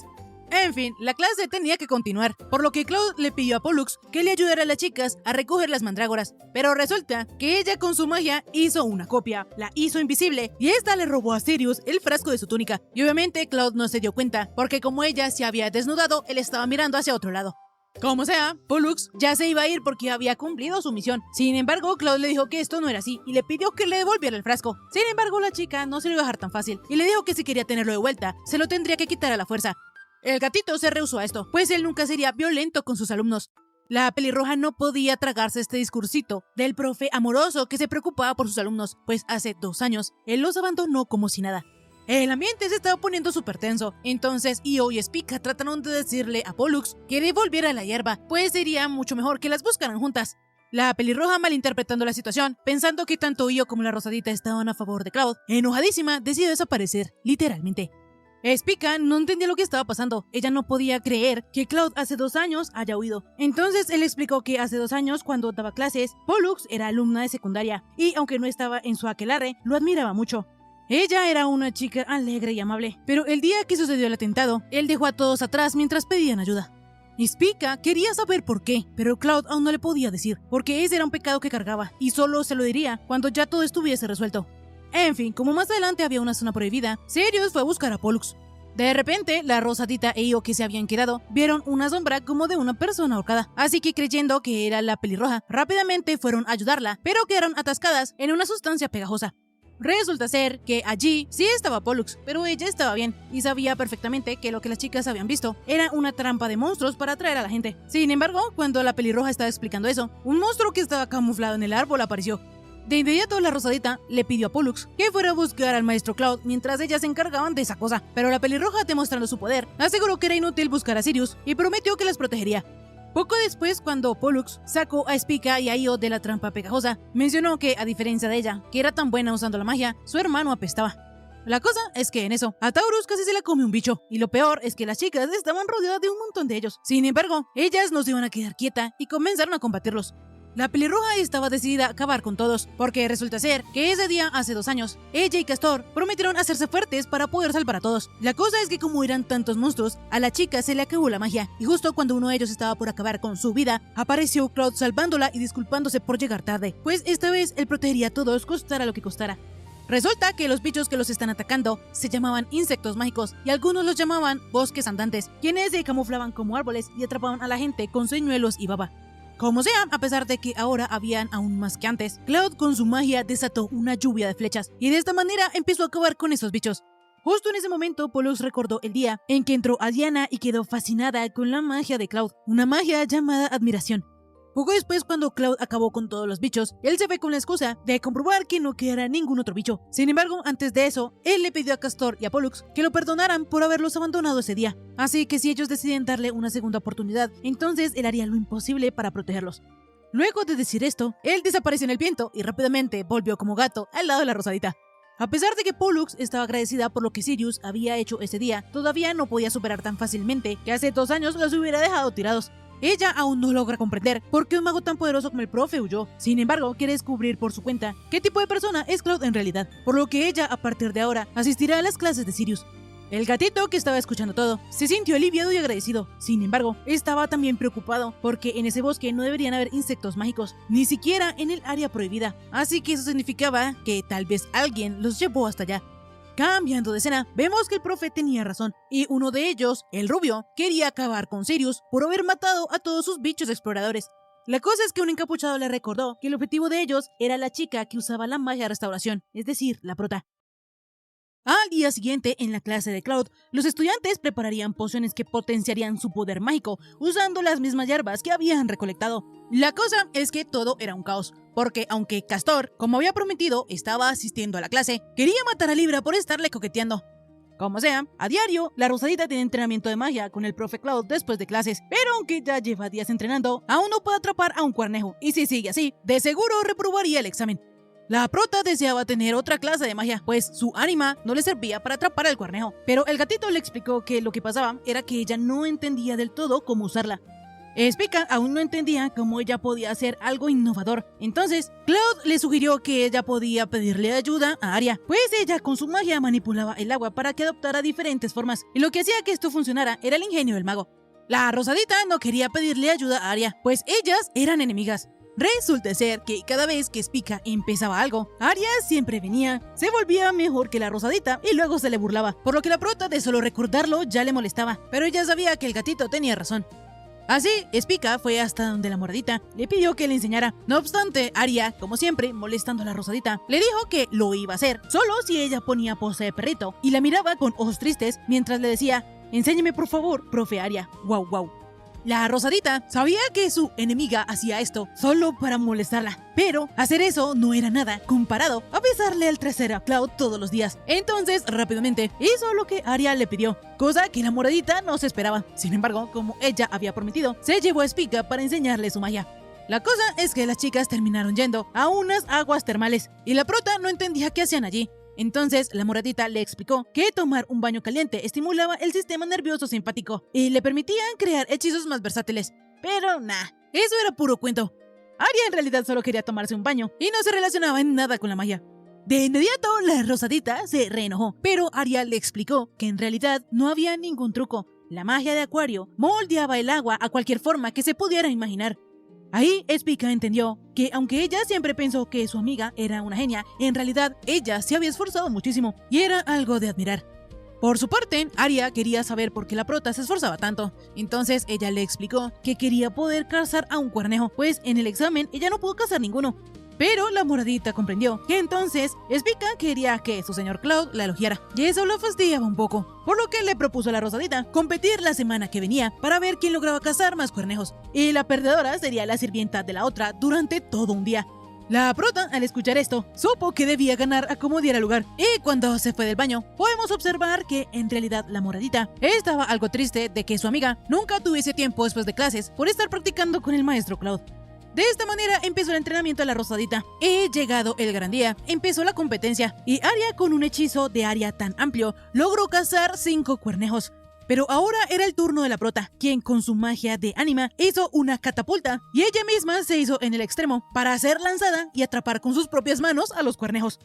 En fin, la clase tenía que continuar, por lo que Cloud le pidió a Pollux que le ayudara a las chicas a recoger las mandrágoras, pero resulta que ella con su magia hizo una copia, la hizo invisible y esta le robó a Sirius el frasco de su túnica, y obviamente Cloud no se dio cuenta, porque como ella se había desnudado, él estaba mirando hacia otro lado. Como sea, Pollux ya se iba a ir porque había cumplido su misión. Sin embargo, Cloud le dijo que esto no era así y le pidió que le devolviera el frasco. Sin embargo, la chica no se lo iba a dejar tan fácil y le dijo que si quería tenerlo de vuelta, se lo tendría que quitar a la fuerza. El gatito se rehusó a esto, pues él nunca sería violento con sus alumnos. La pelirroja no podía tragarse este discursito del profe amoroso que se preocupaba por sus alumnos, pues hace 2 años él los abandonó como si nada. El ambiente se estaba poniendo súper tenso, entonces Io y Spica trataron de decirle a Pollux que devolviera la hierba, pues sería mucho mejor que las buscaran juntas. La pelirroja, malinterpretando la situación, pensando que tanto Io como la rosadita estaban a favor de Cloud, enojadísima, decidió desaparecer, literalmente. Spica no entendía lo que estaba pasando. Ella no podía creer que Cloud hace 2 años haya huido. Entonces él explicó que hace 2 años, cuando daba clases, Pollux era alumna de secundaria y aunque no estaba en su aquelarre, lo admiraba mucho. Ella era una chica alegre y amable, pero el día que sucedió el atentado, él dejó a todos atrás mientras pedían ayuda. Spica quería saber por qué, pero Cloud aún no le podía decir, porque ese era un pecado que cargaba, y solo se lo diría cuando ya todo estuviese resuelto. En fin, como más adelante había una zona prohibida, Sirius fue a buscar a Pollux. De repente, la rosadita e Io que se habían quedado, vieron una sombra como de una persona ahorcada, así que creyendo que era la pelirroja, rápidamente fueron a ayudarla, pero quedaron atascadas en una sustancia pegajosa. Resulta ser que allí sí estaba Pollux, pero ella estaba bien y sabía perfectamente que lo que las chicas habían visto era una trampa de monstruos para atraer a la gente. Sin embargo, cuando la pelirroja estaba explicando eso, un monstruo que estaba camuflado en el árbol apareció. De inmediato la rosadita le pidió a Pollux que fuera a buscar al maestro Cloud mientras ellas se encargaban de esa cosa, pero la pelirroja, demostrando su poder, aseguró que era inútil buscar a Sirius y prometió que las protegería. Poco después, cuando Pollux sacó a Spica y a Io de la trampa pegajosa, mencionó que, a diferencia de ella, que era tan buena usando la magia, su hermano apestaba. La cosa es que en eso, a Taurus casi se la come un bicho, y lo peor es que las chicas estaban rodeadas de un montón de ellos. Sin embargo, ellas no se iban a quedar quietas y comenzaron a combatirlos. La pelirroja estaba decidida a acabar con todos, porque resulta ser que ese día, hace 2 años, ella y Castor prometieron hacerse fuertes para poder salvar a todos. La cosa es que como eran tantos monstruos, a la chica se le acabó la magia, y justo cuando uno de ellos estaba por acabar con su vida, apareció Cloud salvándola y disculpándose por llegar tarde, pues esta vez él protegería a todos, costara lo que costara. Resulta que los bichos que los están atacando se llamaban insectos mágicos y algunos los llamaban bosques andantes, quienes se camuflaban como árboles y atrapaban a la gente con señuelos y baba. Como sea, a pesar de que ahora habían aún más que antes, Cloud con su magia desató una lluvia de flechas y de esta manera empezó a acabar con esos bichos. Justo en ese momento, Pollux recordó el día en que entró a Diana y quedó fascinada con la magia de Cloud, una magia llamada admiración. Poco después, cuando Cloud acabó con todos los bichos, él se fue con la excusa de comprobar que no quedara ningún otro bicho. Sin embargo, antes de eso, él le pidió a Castor y a Pollux que lo perdonaran por haberlos abandonado ese día. Así que si ellos deciden darle una segunda oportunidad, entonces él haría lo imposible para protegerlos. Luego de decir esto, él desapareció en el viento y rápidamente volvió como gato al lado de la rosadita. A pesar de que Pollux estaba agradecida por lo que Sirius había hecho ese día, todavía no podía superar tan fácilmente que hace 2 años los hubiera dejado tirados. Ella aún no logra comprender por qué un mago tan poderoso como el profe huyó. Sin embargo, quiere descubrir por su cuenta qué tipo de persona es Cloud en realidad, por lo que ella, a partir de ahora, asistirá a las clases de Sirius. El gatito, que estaba escuchando todo, se sintió aliviado y agradecido. Sin embargo, estaba también preocupado porque en ese bosque no deberían haber insectos mágicos, ni siquiera en el área prohibida. Así que eso significaba que tal vez alguien los llevó hasta allá. Cambiando de escena, vemos que el profe tenía razón, y uno de ellos, el rubio, quería acabar con Sirius por haber matado a todos sus bichos exploradores. La cosa es que un encapuchado le recordó que el objetivo de ellos era la chica que usaba la magia de restauración, es decir, la prota. Al día siguiente, en la clase de Cloud, los estudiantes prepararían pociones que potenciarían su poder mágico, usando las mismas hierbas que habían recolectado. La cosa es que todo era un caos, porque aunque Castor, como había prometido, estaba asistiendo a la clase, quería matar a Libra por estarle coqueteando. Como sea, a diario, la rosadita tiene entrenamiento de magia con el profe Cloud después de clases, pero aunque ya lleva días entrenando, aún no puede atrapar a un cuernejo, y si sigue así, de seguro reprobaría el examen. La prota deseaba tener otra clase de magia, pues su ánima no le servía para atrapar al cuernejo, pero el gatito le explicó que lo que pasaba era que ella no entendía del todo cómo usarla. Spica aún no entendía cómo ella podía hacer algo innovador. Entonces, Cloud le sugirió que ella podía pedirle ayuda a Arya, pues ella con su magia manipulaba el agua para que adoptara diferentes formas, y lo que hacía que esto funcionara era el ingenio del mago. La Rosadita no quería pedirle ayuda a Arya, pues ellas eran enemigas. Resulta ser que cada vez que Spica empezaba algo, Arya siempre venía, se volvía mejor que la Rosadita y luego se le burlaba, por lo que la prota de solo recordarlo ya le molestaba, pero ella sabía que el gatito tenía razón. Así, Spica fue hasta donde la Moradita le pidió que le enseñara. No obstante, Arya, como siempre, molestando a la Rosadita, le dijo que lo iba a hacer, solo si ella ponía pose de perrito, y la miraba con ojos tristes mientras le decía: enséñeme por favor, profe Arya, guau guau. La Rosadita sabía que su enemiga hacía esto solo para molestarla, pero hacer eso no era nada comparado a besarle el trasero a Cloud todos los días. Entonces, rápidamente hizo lo que Arya le pidió, cosa que la Moradita no se esperaba. Sin embargo, como ella había prometido, se llevó a Spica para enseñarle su magia. La cosa es que las chicas terminaron yendo a unas aguas termales y la prota no entendía qué hacían allí. Entonces, la Moradita le explicó que tomar un baño caliente estimulaba el sistema nervioso simpático y le permitían crear hechizos más versátiles. Pero eso era puro cuento. Arya en realidad solo quería tomarse un baño y no se relacionaba en nada con la magia. De inmediato, la Rosadita se reenojó, pero Arya le explicó que en realidad no había ningún truco. La magia de Acuario moldeaba el agua a cualquier forma que se pudiera imaginar. Ahí Spica entendió que aunque ella siempre pensó que su amiga era una genia, en realidad ella se había esforzado muchísimo y era algo de admirar. Por su parte, Arya quería saber por qué la prota se esforzaba tanto. Entonces ella le explicó que quería poder cazar a un cuernejo, pues en el examen ella no pudo cazar ninguno. Pero la Moradita comprendió que entonces Spica quería que su señor Cloud la elogiara, y eso lo fastidiaba un poco, por lo que le propuso a la Rosadita competir la semana que venía para ver quién lograba cazar más cuernejos, y la perdedora sería la sirvienta de la otra durante todo un día. La prota, al escuchar esto, supo que debía ganar a como diera lugar, y cuando se fue del baño, podemos observar que en realidad la Moradita estaba algo triste de que su amiga nunca tuviese tiempo después de clases por estar practicando con el maestro Cloud. De esta manera empezó el entrenamiento de la Rosadita. Y llegado el gran día, empezó la competencia, y Arya, con un hechizo de Arya tan amplio, logró cazar 5 cuernejos. Pero ahora era el turno de la prota, quien con su magia de ánima hizo una catapulta, y ella misma se hizo en el extremo para ser lanzada y atrapar con sus propias manos a los cuernejos.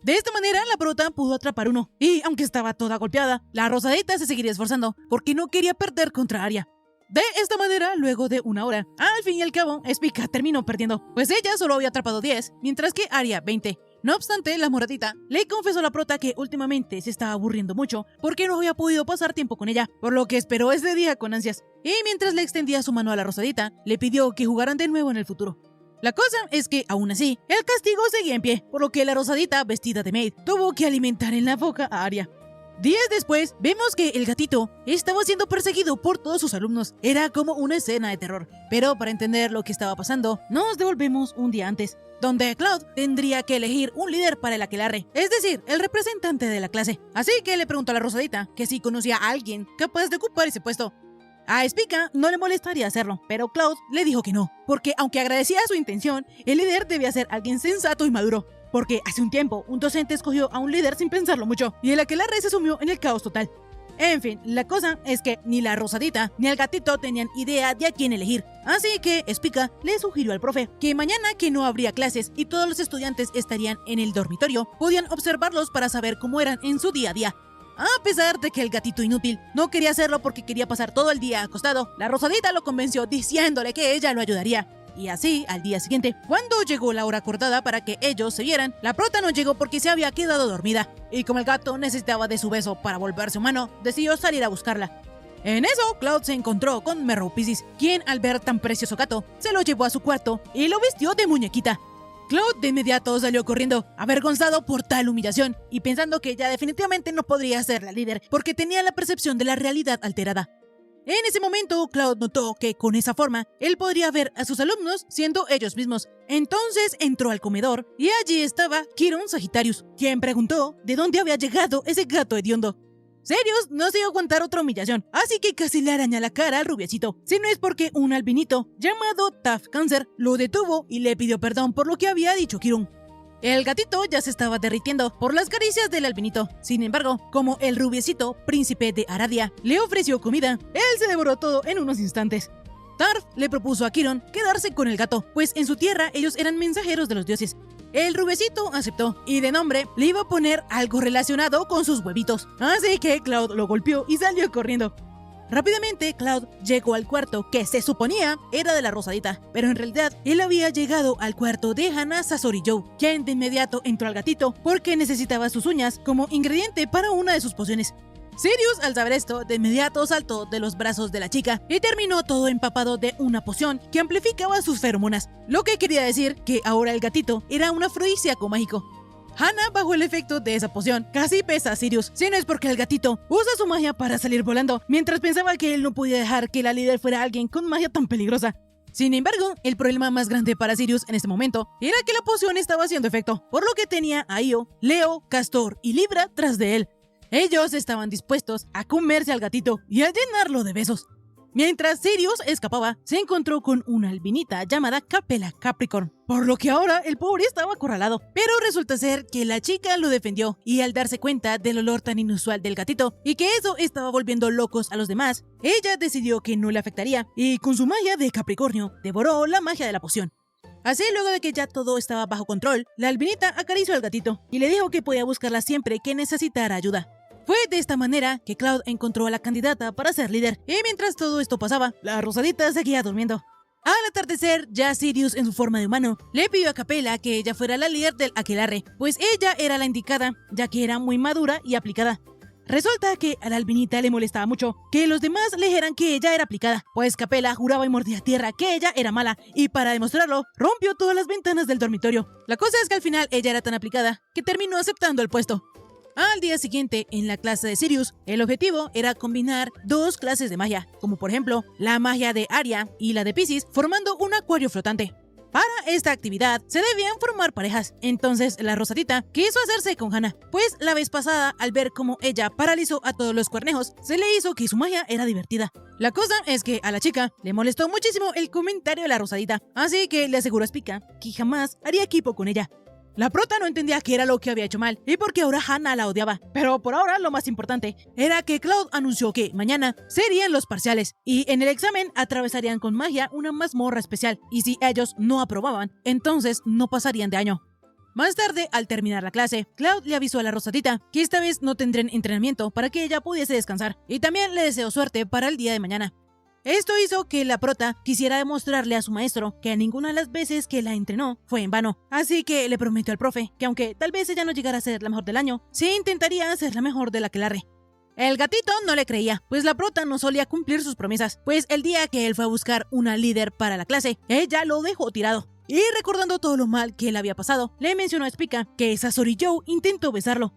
De esta manera la prota pudo atrapar uno, y aunque estaba toda golpeada, la Rosadita se seguiría esforzando, porque no quería perder contra Arya. De esta manera, luego de una hora, al fin y al cabo, Spica terminó perdiendo, pues ella solo había atrapado 10, mientras que Arya 20. No obstante, la Moradita le confesó a la prota que últimamente se estaba aburriendo mucho porque no había podido pasar tiempo con ella, por lo que esperó ese día con ansias. Y mientras le extendía su mano a la Rosadita, le pidió que jugaran de nuevo en el futuro. La cosa es que, aún así, el castigo seguía en pie, por lo que la Rosadita, vestida de maid, tuvo que alimentar en la boca a Arya. Días después, vemos que el gatito estaba siendo perseguido por todos sus alumnos. Era como una escena de terror. Pero para entender lo que estaba pasando, nos devolvemos un día antes, donde Cloud tendría que elegir un líder para el aquelarre, es decir, el representante de la clase. Así que le preguntó a la Rosadita que si conocía a alguien capaz de ocupar ese puesto. A Spica no le molestaría hacerlo, pero Cloud le dijo que no, porque aunque agradecía su intención, el líder debía ser alguien sensato y maduro. Porque hace un tiempo, un docente escogió a un líder sin pensarlo mucho, y el aquelarre se sumió en el caos total. En fin, la cosa es que ni la Rosadita ni el gatito tenían idea de a quién elegir. Así que Spica le sugirió al profe que mañana, que no habría clases y todos los estudiantes estarían en el dormitorio, podían observarlos para saber cómo eran en su día a día. A pesar de que el gatito inútil no quería hacerlo porque quería pasar todo el día acostado, la Rosadita lo convenció diciéndole que ella lo ayudaría. Y así, al día siguiente, cuando llegó la hora acordada para que ellos se vieran, la prota no llegó porque se había quedado dormida. Y como el gato necesitaba de su beso para volverse humano, decidió salir a buscarla. En eso, Cloud se encontró con Merrow Pisces, quien al ver tan precioso gato, se lo llevó a su cuarto y lo vistió de muñequita. Cloud de inmediato salió corriendo, avergonzado por tal humillación, y pensando que ya definitivamente no podría ser la líder, porque tenía la percepción de la realidad alterada. En ese momento, Cloud notó que con esa forma, él podría ver a sus alumnos siendo ellos mismos. Entonces entró al comedor y allí estaba Chiron Sagittarius, quien preguntó de dónde había llegado ese gato hediondo. Sirius no se dio a aguantar otra humillación, así que casi le araña la cara al rubiecito, si no es porque un albinito llamado Tough Cancer lo detuvo y le pidió perdón por lo que había dicho Chiron. El gatito ya se estaba derritiendo por las caricias del albinito. Sin embargo, como el rubiecito, príncipe de Aradia, le ofreció comida, él se devoró todo en unos instantes. Tarf le propuso a Kiron quedarse con el gato, pues en su tierra ellos eran mensajeros de los dioses. El rubecito aceptó y de nombre le iba a poner algo relacionado con sus huevitos. Así que Cloud lo golpeó y salió corriendo. Rápidamente Cloud llegó al cuarto que se suponía era de la Rosadita, pero en realidad él había llegado al cuarto de Hana Sasori Joe, quien de inmediato entró al gatito porque necesitaba sus uñas como ingrediente para una de sus pociones. Sirius, al saber esto, de inmediato saltó de los brazos de la chica y terminó todo empapado de una poción que amplificaba sus feromonas, lo que quería decir que ahora el gatito era un afrodisíaco mágico. Hana, bajo el efecto de esa poción, casi pesa a Sirius, si no es porque el gatito usa su magia para salir volando, mientras pensaba que él no podía dejar que la líder fuera alguien con magia tan peligrosa. Sin embargo, el problema más grande para Sirius en este momento era que la poción estaba haciendo efecto, por lo que tenía a Io, Leo, Castor y Libra tras de él. Ellos estaban dispuestos a comerse al gatito y a llenarlo de besos. Mientras Sirius escapaba, se encontró con una albinita llamada Capella Capricorn, por lo que ahora el pobre estaba acorralado. Pero resulta ser que la chica lo defendió y al darse cuenta del olor tan inusual del gatito y que eso estaba volviendo locos a los demás, ella decidió que no le afectaría y con su magia de Capricornio devoró la magia de la poción. Así, luego de que ya todo estaba bajo control, la albinita acarició al gatito y le dijo que podía buscarla siempre que necesitara ayuda. Fue de esta manera que Cloud encontró a la candidata para ser líder, y mientras todo esto pasaba, la Rosadita seguía durmiendo. Al atardecer, ya Sirius en su forma de humano le pidió a Capella que ella fuera la líder del aquelarre, pues ella era la indicada, ya que era muy madura y aplicada. Resulta que a la albinita le molestaba mucho que los demás le dijeran que ella era aplicada, pues Capella juraba y mordía tierra que ella era mala, y para demostrarlo, rompió todas las ventanas del dormitorio. La cosa es que al final ella era tan aplicada que terminó aceptando el puesto. Al día siguiente, en la clase de Sirius, el objetivo era combinar dos clases de magia, como por ejemplo, la magia de Aria y la de Piscis, formando un acuario flotante. Para esta actividad, se debían formar parejas, entonces la Rosadita quiso hacerse con Hana, pues la vez pasada, al ver cómo ella paralizó a todos los cuernejos, se le hizo que su magia era divertida. La cosa es que a la chica le molestó muchísimo el comentario de la Rosadita, así que le aseguró a Spica que jamás haría equipo con ella. La prota no entendía qué era lo que había hecho mal y porque ahora Hana la odiaba. Pero por ahora lo más importante era que Cloud anunció que mañana serían los parciales y en el examen atravesarían con magia una mazmorra especial y si ellos no aprobaban, entonces no pasarían de año. Más tarde, al terminar la clase, Cloud le avisó a la Rosadita que esta vez no tendrían entrenamiento para que ella pudiese descansar y también le deseó suerte para el día de mañana. Esto hizo que la prota quisiera demostrarle a su maestro que ninguna de las veces que la entrenó fue en vano. Así que le prometió al profe que aunque tal vez ella no llegara a ser la mejor del año, sí intentaría ser la mejor de la aquelarre. El gatito no le creía, pues la prota no solía cumplir sus promesas, pues el día que él fue a buscar una líder para la clase, ella lo dejó tirado. Y recordando todo lo mal que le había pasado, le mencionó a Spica que Sasori Joe intentó besarlo.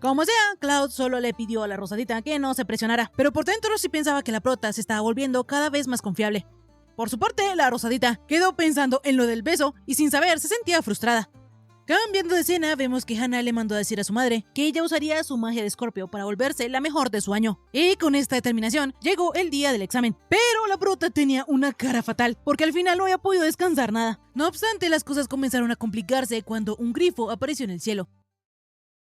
Como sea, Cloud solo le pidió a la Rosadita que no se presionara, pero por dentro sí pensaba que la prota se estaba volviendo cada vez más confiable. Por su parte, la Rosadita quedó pensando en lo del beso y sin saber se sentía frustrada. Cambiando de escena, vemos que Hana le mandó a decir a su madre que ella usaría su magia de Escorpio para volverse la mejor de su año. Y con esta determinación llegó el día del examen. Pero la prota tenía una cara fatal, porque al final no había podido descansar nada. No obstante, las cosas comenzaron a complicarse cuando un grifo apareció en el cielo.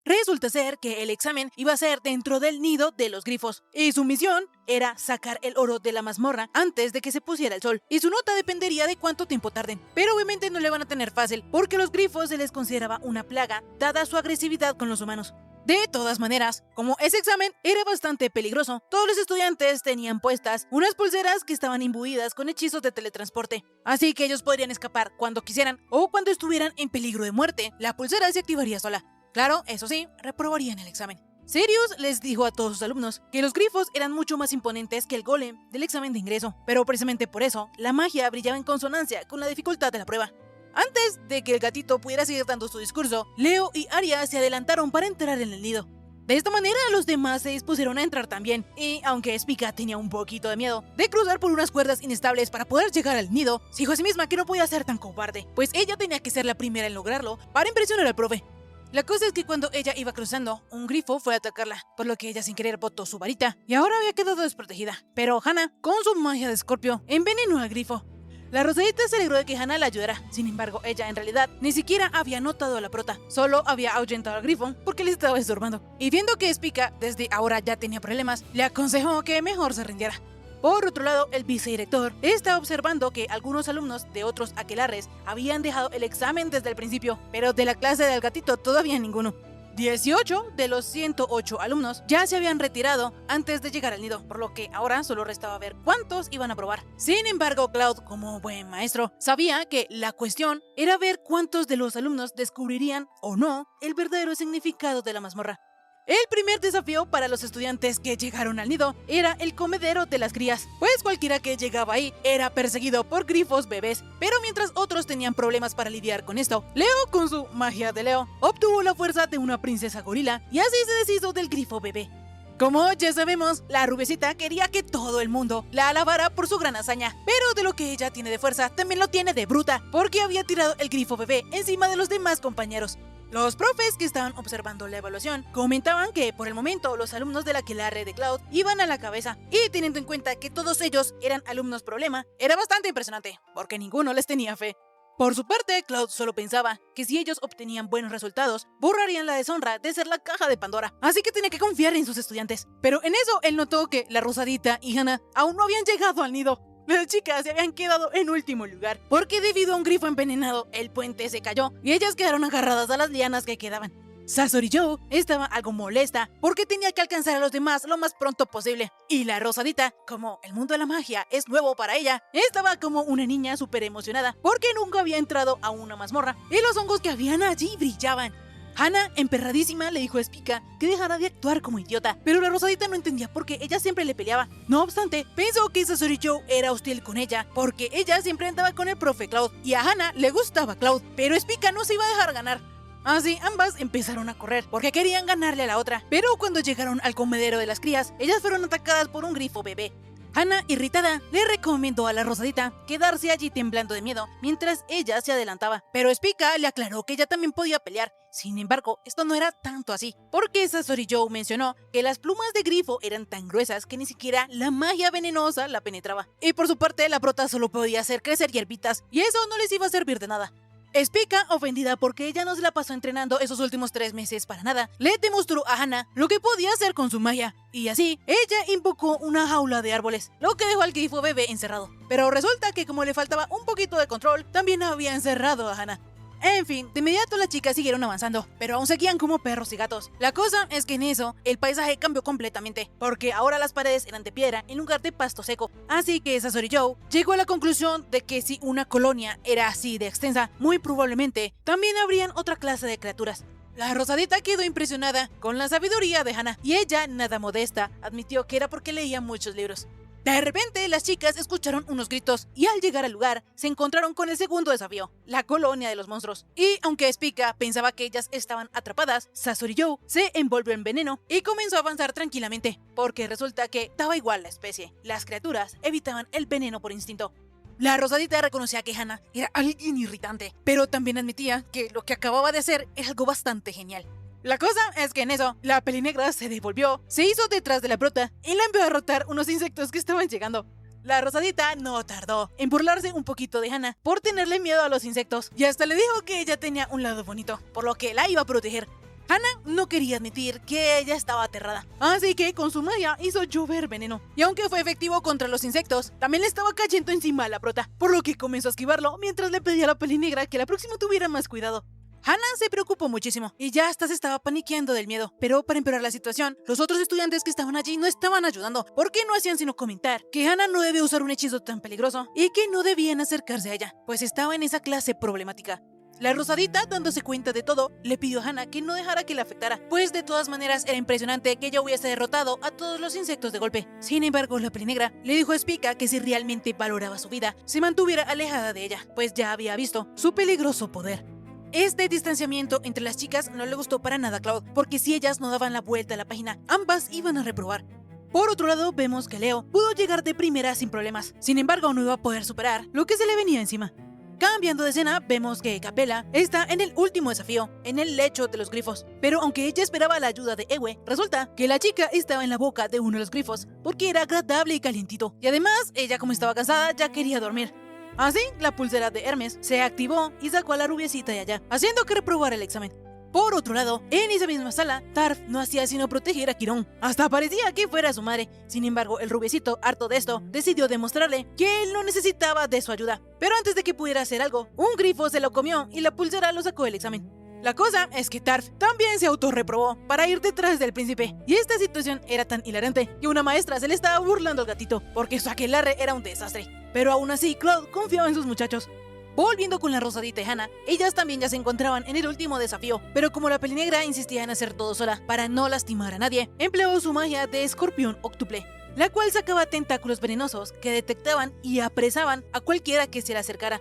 Resulta ser que el examen iba a ser dentro del nido de los grifos, y su misión era sacar el oro de la mazmorra antes de que se pusiera el sol, y su nota dependería de cuánto tiempo tarden. Pero obviamente no le van a tener fácil, porque los grifos se les consideraba una plaga, dada su agresividad con los humanos. De todas maneras, como ese examen era bastante peligroso, todos los estudiantes tenían puestas unas pulseras que estaban imbuidas con hechizos de teletransporte, así que ellos podrían escapar cuando quisieran o cuando estuvieran en peligro de muerte, la pulsera se activaría sola. Claro, eso sí, reprobarían el examen. Sirius les dijo a todos sus alumnos que los grifos eran mucho más imponentes que el golem del examen de ingreso, pero precisamente por eso, la magia brillaba en consonancia con la dificultad de la prueba. Antes de que el gatito pudiera seguir dando su discurso, Leo y Aria se adelantaron para entrar en el nido. De esta manera, los demás se dispusieron a entrar también, y aunque Spica tenía un poquito de miedo de cruzar por unas cuerdas inestables para poder llegar al nido, se dijo a sí misma que no podía ser tan cobarde, pues ella tenía que ser la primera en lograrlo para impresionar al profe. La cosa es que cuando ella iba cruzando, un grifo fue a atacarla, por lo que ella sin querer botó su varita, y ahora había quedado desprotegida. Pero Hana, con su magia de Escorpio, envenenó al grifo. La Rosadita se alegró de que Hana la ayudara, sin embargo, ella en realidad ni siquiera había notado a la prota, solo había ahuyentado al grifo porque le estaba estorbando. Y viendo que Spica desde ahora ya tenía problemas, le aconsejó que mejor se rindiera. Por otro lado, el vicedirector está observando que algunos alumnos de otros aquelarres habían dejado el examen desde el principio, pero de la clase del gatito todavía ninguno. 18 de los 108 alumnos ya se habían retirado antes de llegar al nido, por lo que ahora solo restaba ver cuántos iban a probar. Sin embargo, Cloud, como buen maestro, sabía que la cuestión era ver cuántos de los alumnos descubrirían o no el verdadero significado de la mazmorra. El primer desafío para los estudiantes que llegaron al nido era el comedero de las crías, pues cualquiera que llegaba ahí era perseguido por grifos bebés, pero mientras otros tenían problemas para lidiar con esto, Leo, con su magia de Leo, obtuvo la fuerza de una princesa gorila y así se deshizo del grifo bebé. Como ya sabemos, la rubiecita quería que todo el mundo la alabara por su gran hazaña, pero de lo que ella tiene de fuerza también lo tiene de bruta, porque había tirado el grifo bebé encima de los demás compañeros. Los profes que estaban observando la evaluación comentaban que por el momento los alumnos de la aquelarre de Cloud iban a la cabeza, y teniendo en cuenta que todos ellos eran alumnos problema, era bastante impresionante, porque ninguno les tenía fe. Por su parte, Cloud solo pensaba que si ellos obtenían buenos resultados, borrarían la deshonra de ser la caja de Pandora, así que tenía que confiar en sus estudiantes. Pero en eso él notó que la Rosadita y Hannah aún no habían llegado al nido. Las chicas se habían quedado en último lugar, porque debido a un grifo envenenado, el puente se cayó y ellas quedaron agarradas a las lianas que quedaban. Sasori-yo estaba algo molesta porque tenía que alcanzar a los demás lo más pronto posible. Y la Rosadita, como el mundo de la magia es nuevo para ella, estaba como una niña súper emocionada porque nunca había entrado a una mazmorra y los hongos que habían allí brillaban. Hannah, emperradísima, le dijo a Spica que dejara de actuar como idiota, pero la Rosadita no entendía por qué ella siempre le peleaba. No obstante, pensó que Sasori-yo era hostil con ella, porque ella siempre andaba con el profe Cloud, y a Hannah le gustaba Cloud, pero Spica no se iba a dejar ganar. Así, ambas empezaron a correr, porque querían ganarle a la otra, pero cuando llegaron al comedero de las crías, ellas fueron atacadas por un grifo bebé. Hannah, irritada, le recomendó a la Rosadita quedarse allí temblando de miedo mientras ella se adelantaba, pero Spica le aclaró que ella también podía pelear. Sin embargo, esto no era tanto así, porque Sasori-yo mencionó que las plumas de grifo eran tan gruesas que ni siquiera la magia venenosa la penetraba. Y por su parte, la prota solo podía hacer crecer hierbitas, y eso no les iba a servir de nada. Spica, ofendida porque ella no se la pasó entrenando esos últimos 3 meses para nada, le demostró a Hannah lo que podía hacer con su magia, y así, ella invocó una jaula de árboles, lo que dejó al grifo bebé encerrado. Pero resulta que como le faltaba un poquito de control, también había encerrado a Hannah. En fin, de inmediato las chicas siguieron avanzando, pero aún seguían como perros y gatos. La cosa es que en eso, el paisaje cambió completamente, porque ahora las paredes eran de piedra en lugar de pasto seco. Así que Sasori-yo llegó a la conclusión de que si una colonia era así de extensa, muy probablemente también habrían otra clase de criaturas. La Rosadita quedó impresionada con la sabiduría de Hannah, y ella, nada modesta, admitió que era porque leía muchos libros. De repente, las chicas escucharon unos gritos y al llegar al lugar, se encontraron con el segundo desafío, la colonia de los monstruos. Y aunque Spica pensaba que ellas estaban atrapadas, Sasori-yo se envolvió en veneno y comenzó a avanzar tranquilamente, porque resulta que daba igual la especie. Las criaturas evitaban el veneno por instinto. La Rosadita reconocía que Hannah era alguien irritante, pero también admitía que lo que acababa de hacer era algo bastante genial. La cosa es que en eso, la pelinegra se devolvió, se hizo detrás de la prota y la envió a derrotar unos insectos que estaban llegando. La Rosadita no tardó en burlarse un poquito de Hannah por tenerle miedo a los insectos, y hasta le dijo que ella tenía un lado bonito, por lo que la iba a proteger. Hannah no quería admitir que ella estaba aterrada, así que con su magia hizo llover veneno. Y aunque fue efectivo contra los insectos, también le estaba cayendo encima a la prota, por lo que comenzó a esquivarlo mientras le pedía a la pelinegra que la próxima tuviera más cuidado. Hannah se preocupó muchísimo y ya hasta se estaba paniqueando del miedo, pero para empeorar la situación, los otros estudiantes que estaban allí no estaban ayudando, porque no hacían sino comentar que Hannah no debe usar un hechizo tan peligroso y que no debían acercarse a ella, pues estaba en esa clase problemática. La Rosadita, dándose cuenta de todo, le pidió a Hannah que no dejara que la afectara, pues de todas maneras era impresionante que ella hubiese derrotado a todos los insectos de golpe. Sin embargo, la pelinegra le dijo a Spica que si realmente valoraba su vida, se mantuviera alejada de ella, pues ya había visto su peligroso poder. Este distanciamiento entre las chicas no le gustó para nada a Cloud, porque si ellas no daban la vuelta a la página, ambas iban a reprobar. Por otro lado, vemos que Leo pudo llegar de primera sin problemas, sin embargo no iba a poder superar lo que se le venía encima. Cambiando de escena, vemos que Capella está en el último desafío, en el lecho de los grifos. Pero aunque ella esperaba la ayuda de Ewe, resulta que la chica estaba en la boca de uno de los grifos, porque era agradable y calientito. Y además, ella como estaba cansada, ya quería dormir. Así, la pulsera de Hermes se activó y sacó a la rubiecita de allá, haciendo que reprobara el examen. Por otro lado, en esa misma sala, Tarf no hacía sino proteger a Quirón. Hasta parecía que fuera su madre. Sin embargo, el rubiecito, harto de esto, decidió demostrarle que él no necesitaba de su ayuda. Pero antes de que pudiera hacer algo, un grifo se lo comió y la pulsera lo sacó del examen. La cosa es que Tarf también se autorreprobó para ir detrás del príncipe. Y esta situación era tan hilarante que una maestra se le estaba burlando al gatito, porque su aquelarre era un desastre. Pero aún así, Cloud confiaba en sus muchachos. Volviendo con la Rosadita y Hannah, ellas también ya se encontraban en el último desafío, pero como la Pelinegra insistía en hacer todo sola para no lastimar a nadie, empleó su magia de escorpión óctuple, la cual sacaba tentáculos venenosos que detectaban y apresaban a cualquiera que se le acercara.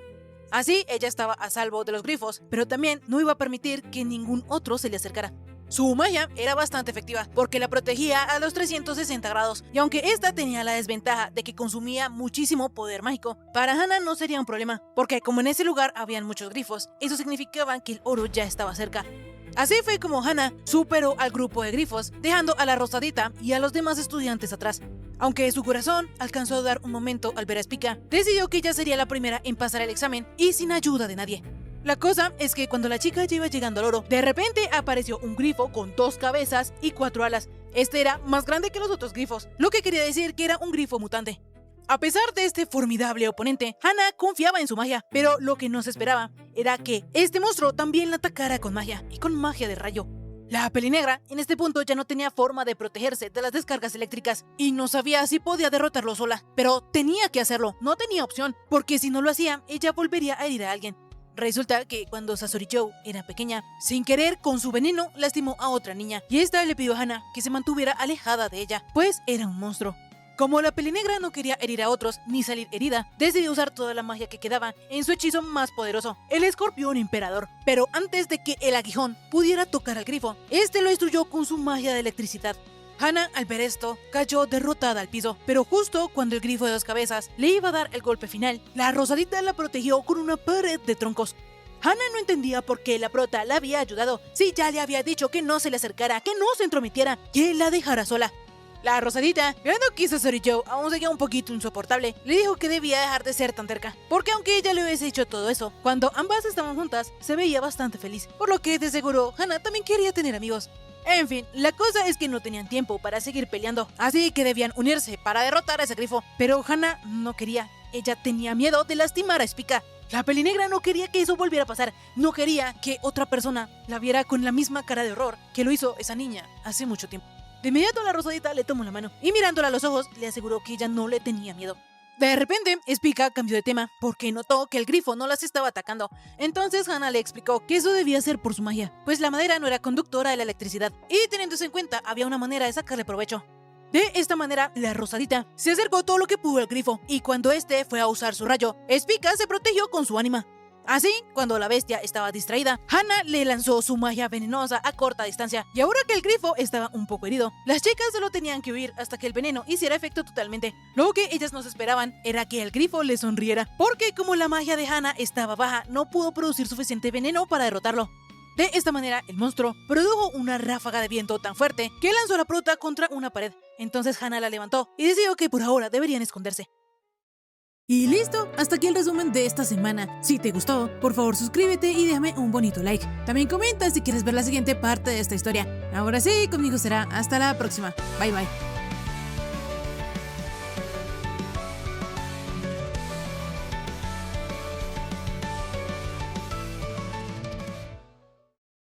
Así ella estaba a salvo de los grifos, pero también no iba a permitir que ningún otro se le acercara. Su magia era bastante efectiva porque la protegía a los 360 grados, y aunque esta tenía la desventaja de que consumía muchísimo poder mágico, para Hannah no sería un problema, porque como en ese lugar habían muchos grifos, eso significaba que el oro ya estaba cerca. Así fue como Hannah superó al grupo de grifos, dejando a la Rosadita y a los demás estudiantes atrás. Aunque su corazón alcanzó a dar un momento al ver a Spica, decidió que ella sería la primera en pasar el examen y sin ayuda de nadie. La cosa es que cuando la chica ya iba llegando al oro, de repente apareció un grifo con 2 cabezas y 4 alas. Este era más grande que los otros grifos, lo que quería decir que era un grifo mutante. A pesar de este formidable oponente, Hannah confiaba en su magia, pero lo que no se esperaba era que este monstruo también la atacara con magia, y con magia de rayo. La Pelinegra en este punto ya no tenía forma de protegerse de las descargas eléctricas y no sabía si podía derrotarlo sola, pero tenía que hacerlo, no tenía opción, porque si no lo hacía, ella volvería a herir a alguien. Resulta que cuando Sasori-Joe era pequeña, sin querer con su veneno lastimó a otra niña, y esta le pidió a Hannah que se mantuviera alejada de ella, pues era un monstruo. Como la Pelinegra no quería herir a otros ni salir herida, decidió usar toda la magia que quedaba en su hechizo más poderoso, el escorpión emperador. Pero antes de que el aguijón pudiera tocar al grifo, este lo destruyó con su magia de electricidad. Hannah, al ver esto, cayó derrotada al piso, pero justo cuando el grifo de 2 cabezas le iba a dar el golpe final, la Rosadita la protegió con una pared de troncos. Hannah no entendía por qué la prota la había ayudado, si ya le había dicho que no se le acercara, que no se entrometiera, que la dejara sola. La Rosadita, viendo que Sasori-Joe aún seguía un poquito insoportable, le dijo que debía dejar de ser tan terca, porque aunque ella le hubiese dicho todo eso, cuando ambas estaban juntas, se veía bastante feliz, por lo que de seguro Hannah también quería tener amigos. En fin, la cosa es que no tenían tiempo para seguir peleando, así que debían unirse para derrotar a ese grifo, pero Hannah no quería, ella tenía miedo de lastimar a Spica. La Pelinegra no quería que eso volviera a pasar, no quería que otra persona la viera con la misma cara de horror que lo hizo esa niña hace mucho tiempo. De inmediato la Rosadita le tomó la mano y mirándola a los ojos le aseguró que ella no le tenía miedo. De repente, Spica cambió de tema porque notó que el grifo no las estaba atacando. Entonces Hannah le explicó que eso debía ser por su magia, pues la madera no era conductora de la electricidad y teniendo eso en cuenta había una manera de sacarle provecho. De esta manera, la Rosadita se acercó todo lo que pudo al grifo y cuando este fue a usar su rayo, Spica se protegió con su ánima. Así, cuando la bestia estaba distraída, Hannah le lanzó su magia venenosa a corta distancia, y ahora que el grifo estaba un poco herido, las chicas solo tenían que huir hasta que el veneno hiciera efecto totalmente. Lo que ellas no se esperaban era que el grifo le sonriera, porque como la magia de Hannah estaba baja, no pudo producir suficiente veneno para derrotarlo. De esta manera, el monstruo produjo una ráfaga de viento tan fuerte que lanzó a la prota contra una pared. Entonces Hannah la levantó y decidió que por ahora deberían esconderse. Y listo, hasta aquí el resumen de esta semana. Si te gustó, por favor suscríbete y déjame un bonito like. También comenta si quieres ver la siguiente parte de esta historia. Ahora sí, conmigo será hasta la próxima. Bye bye.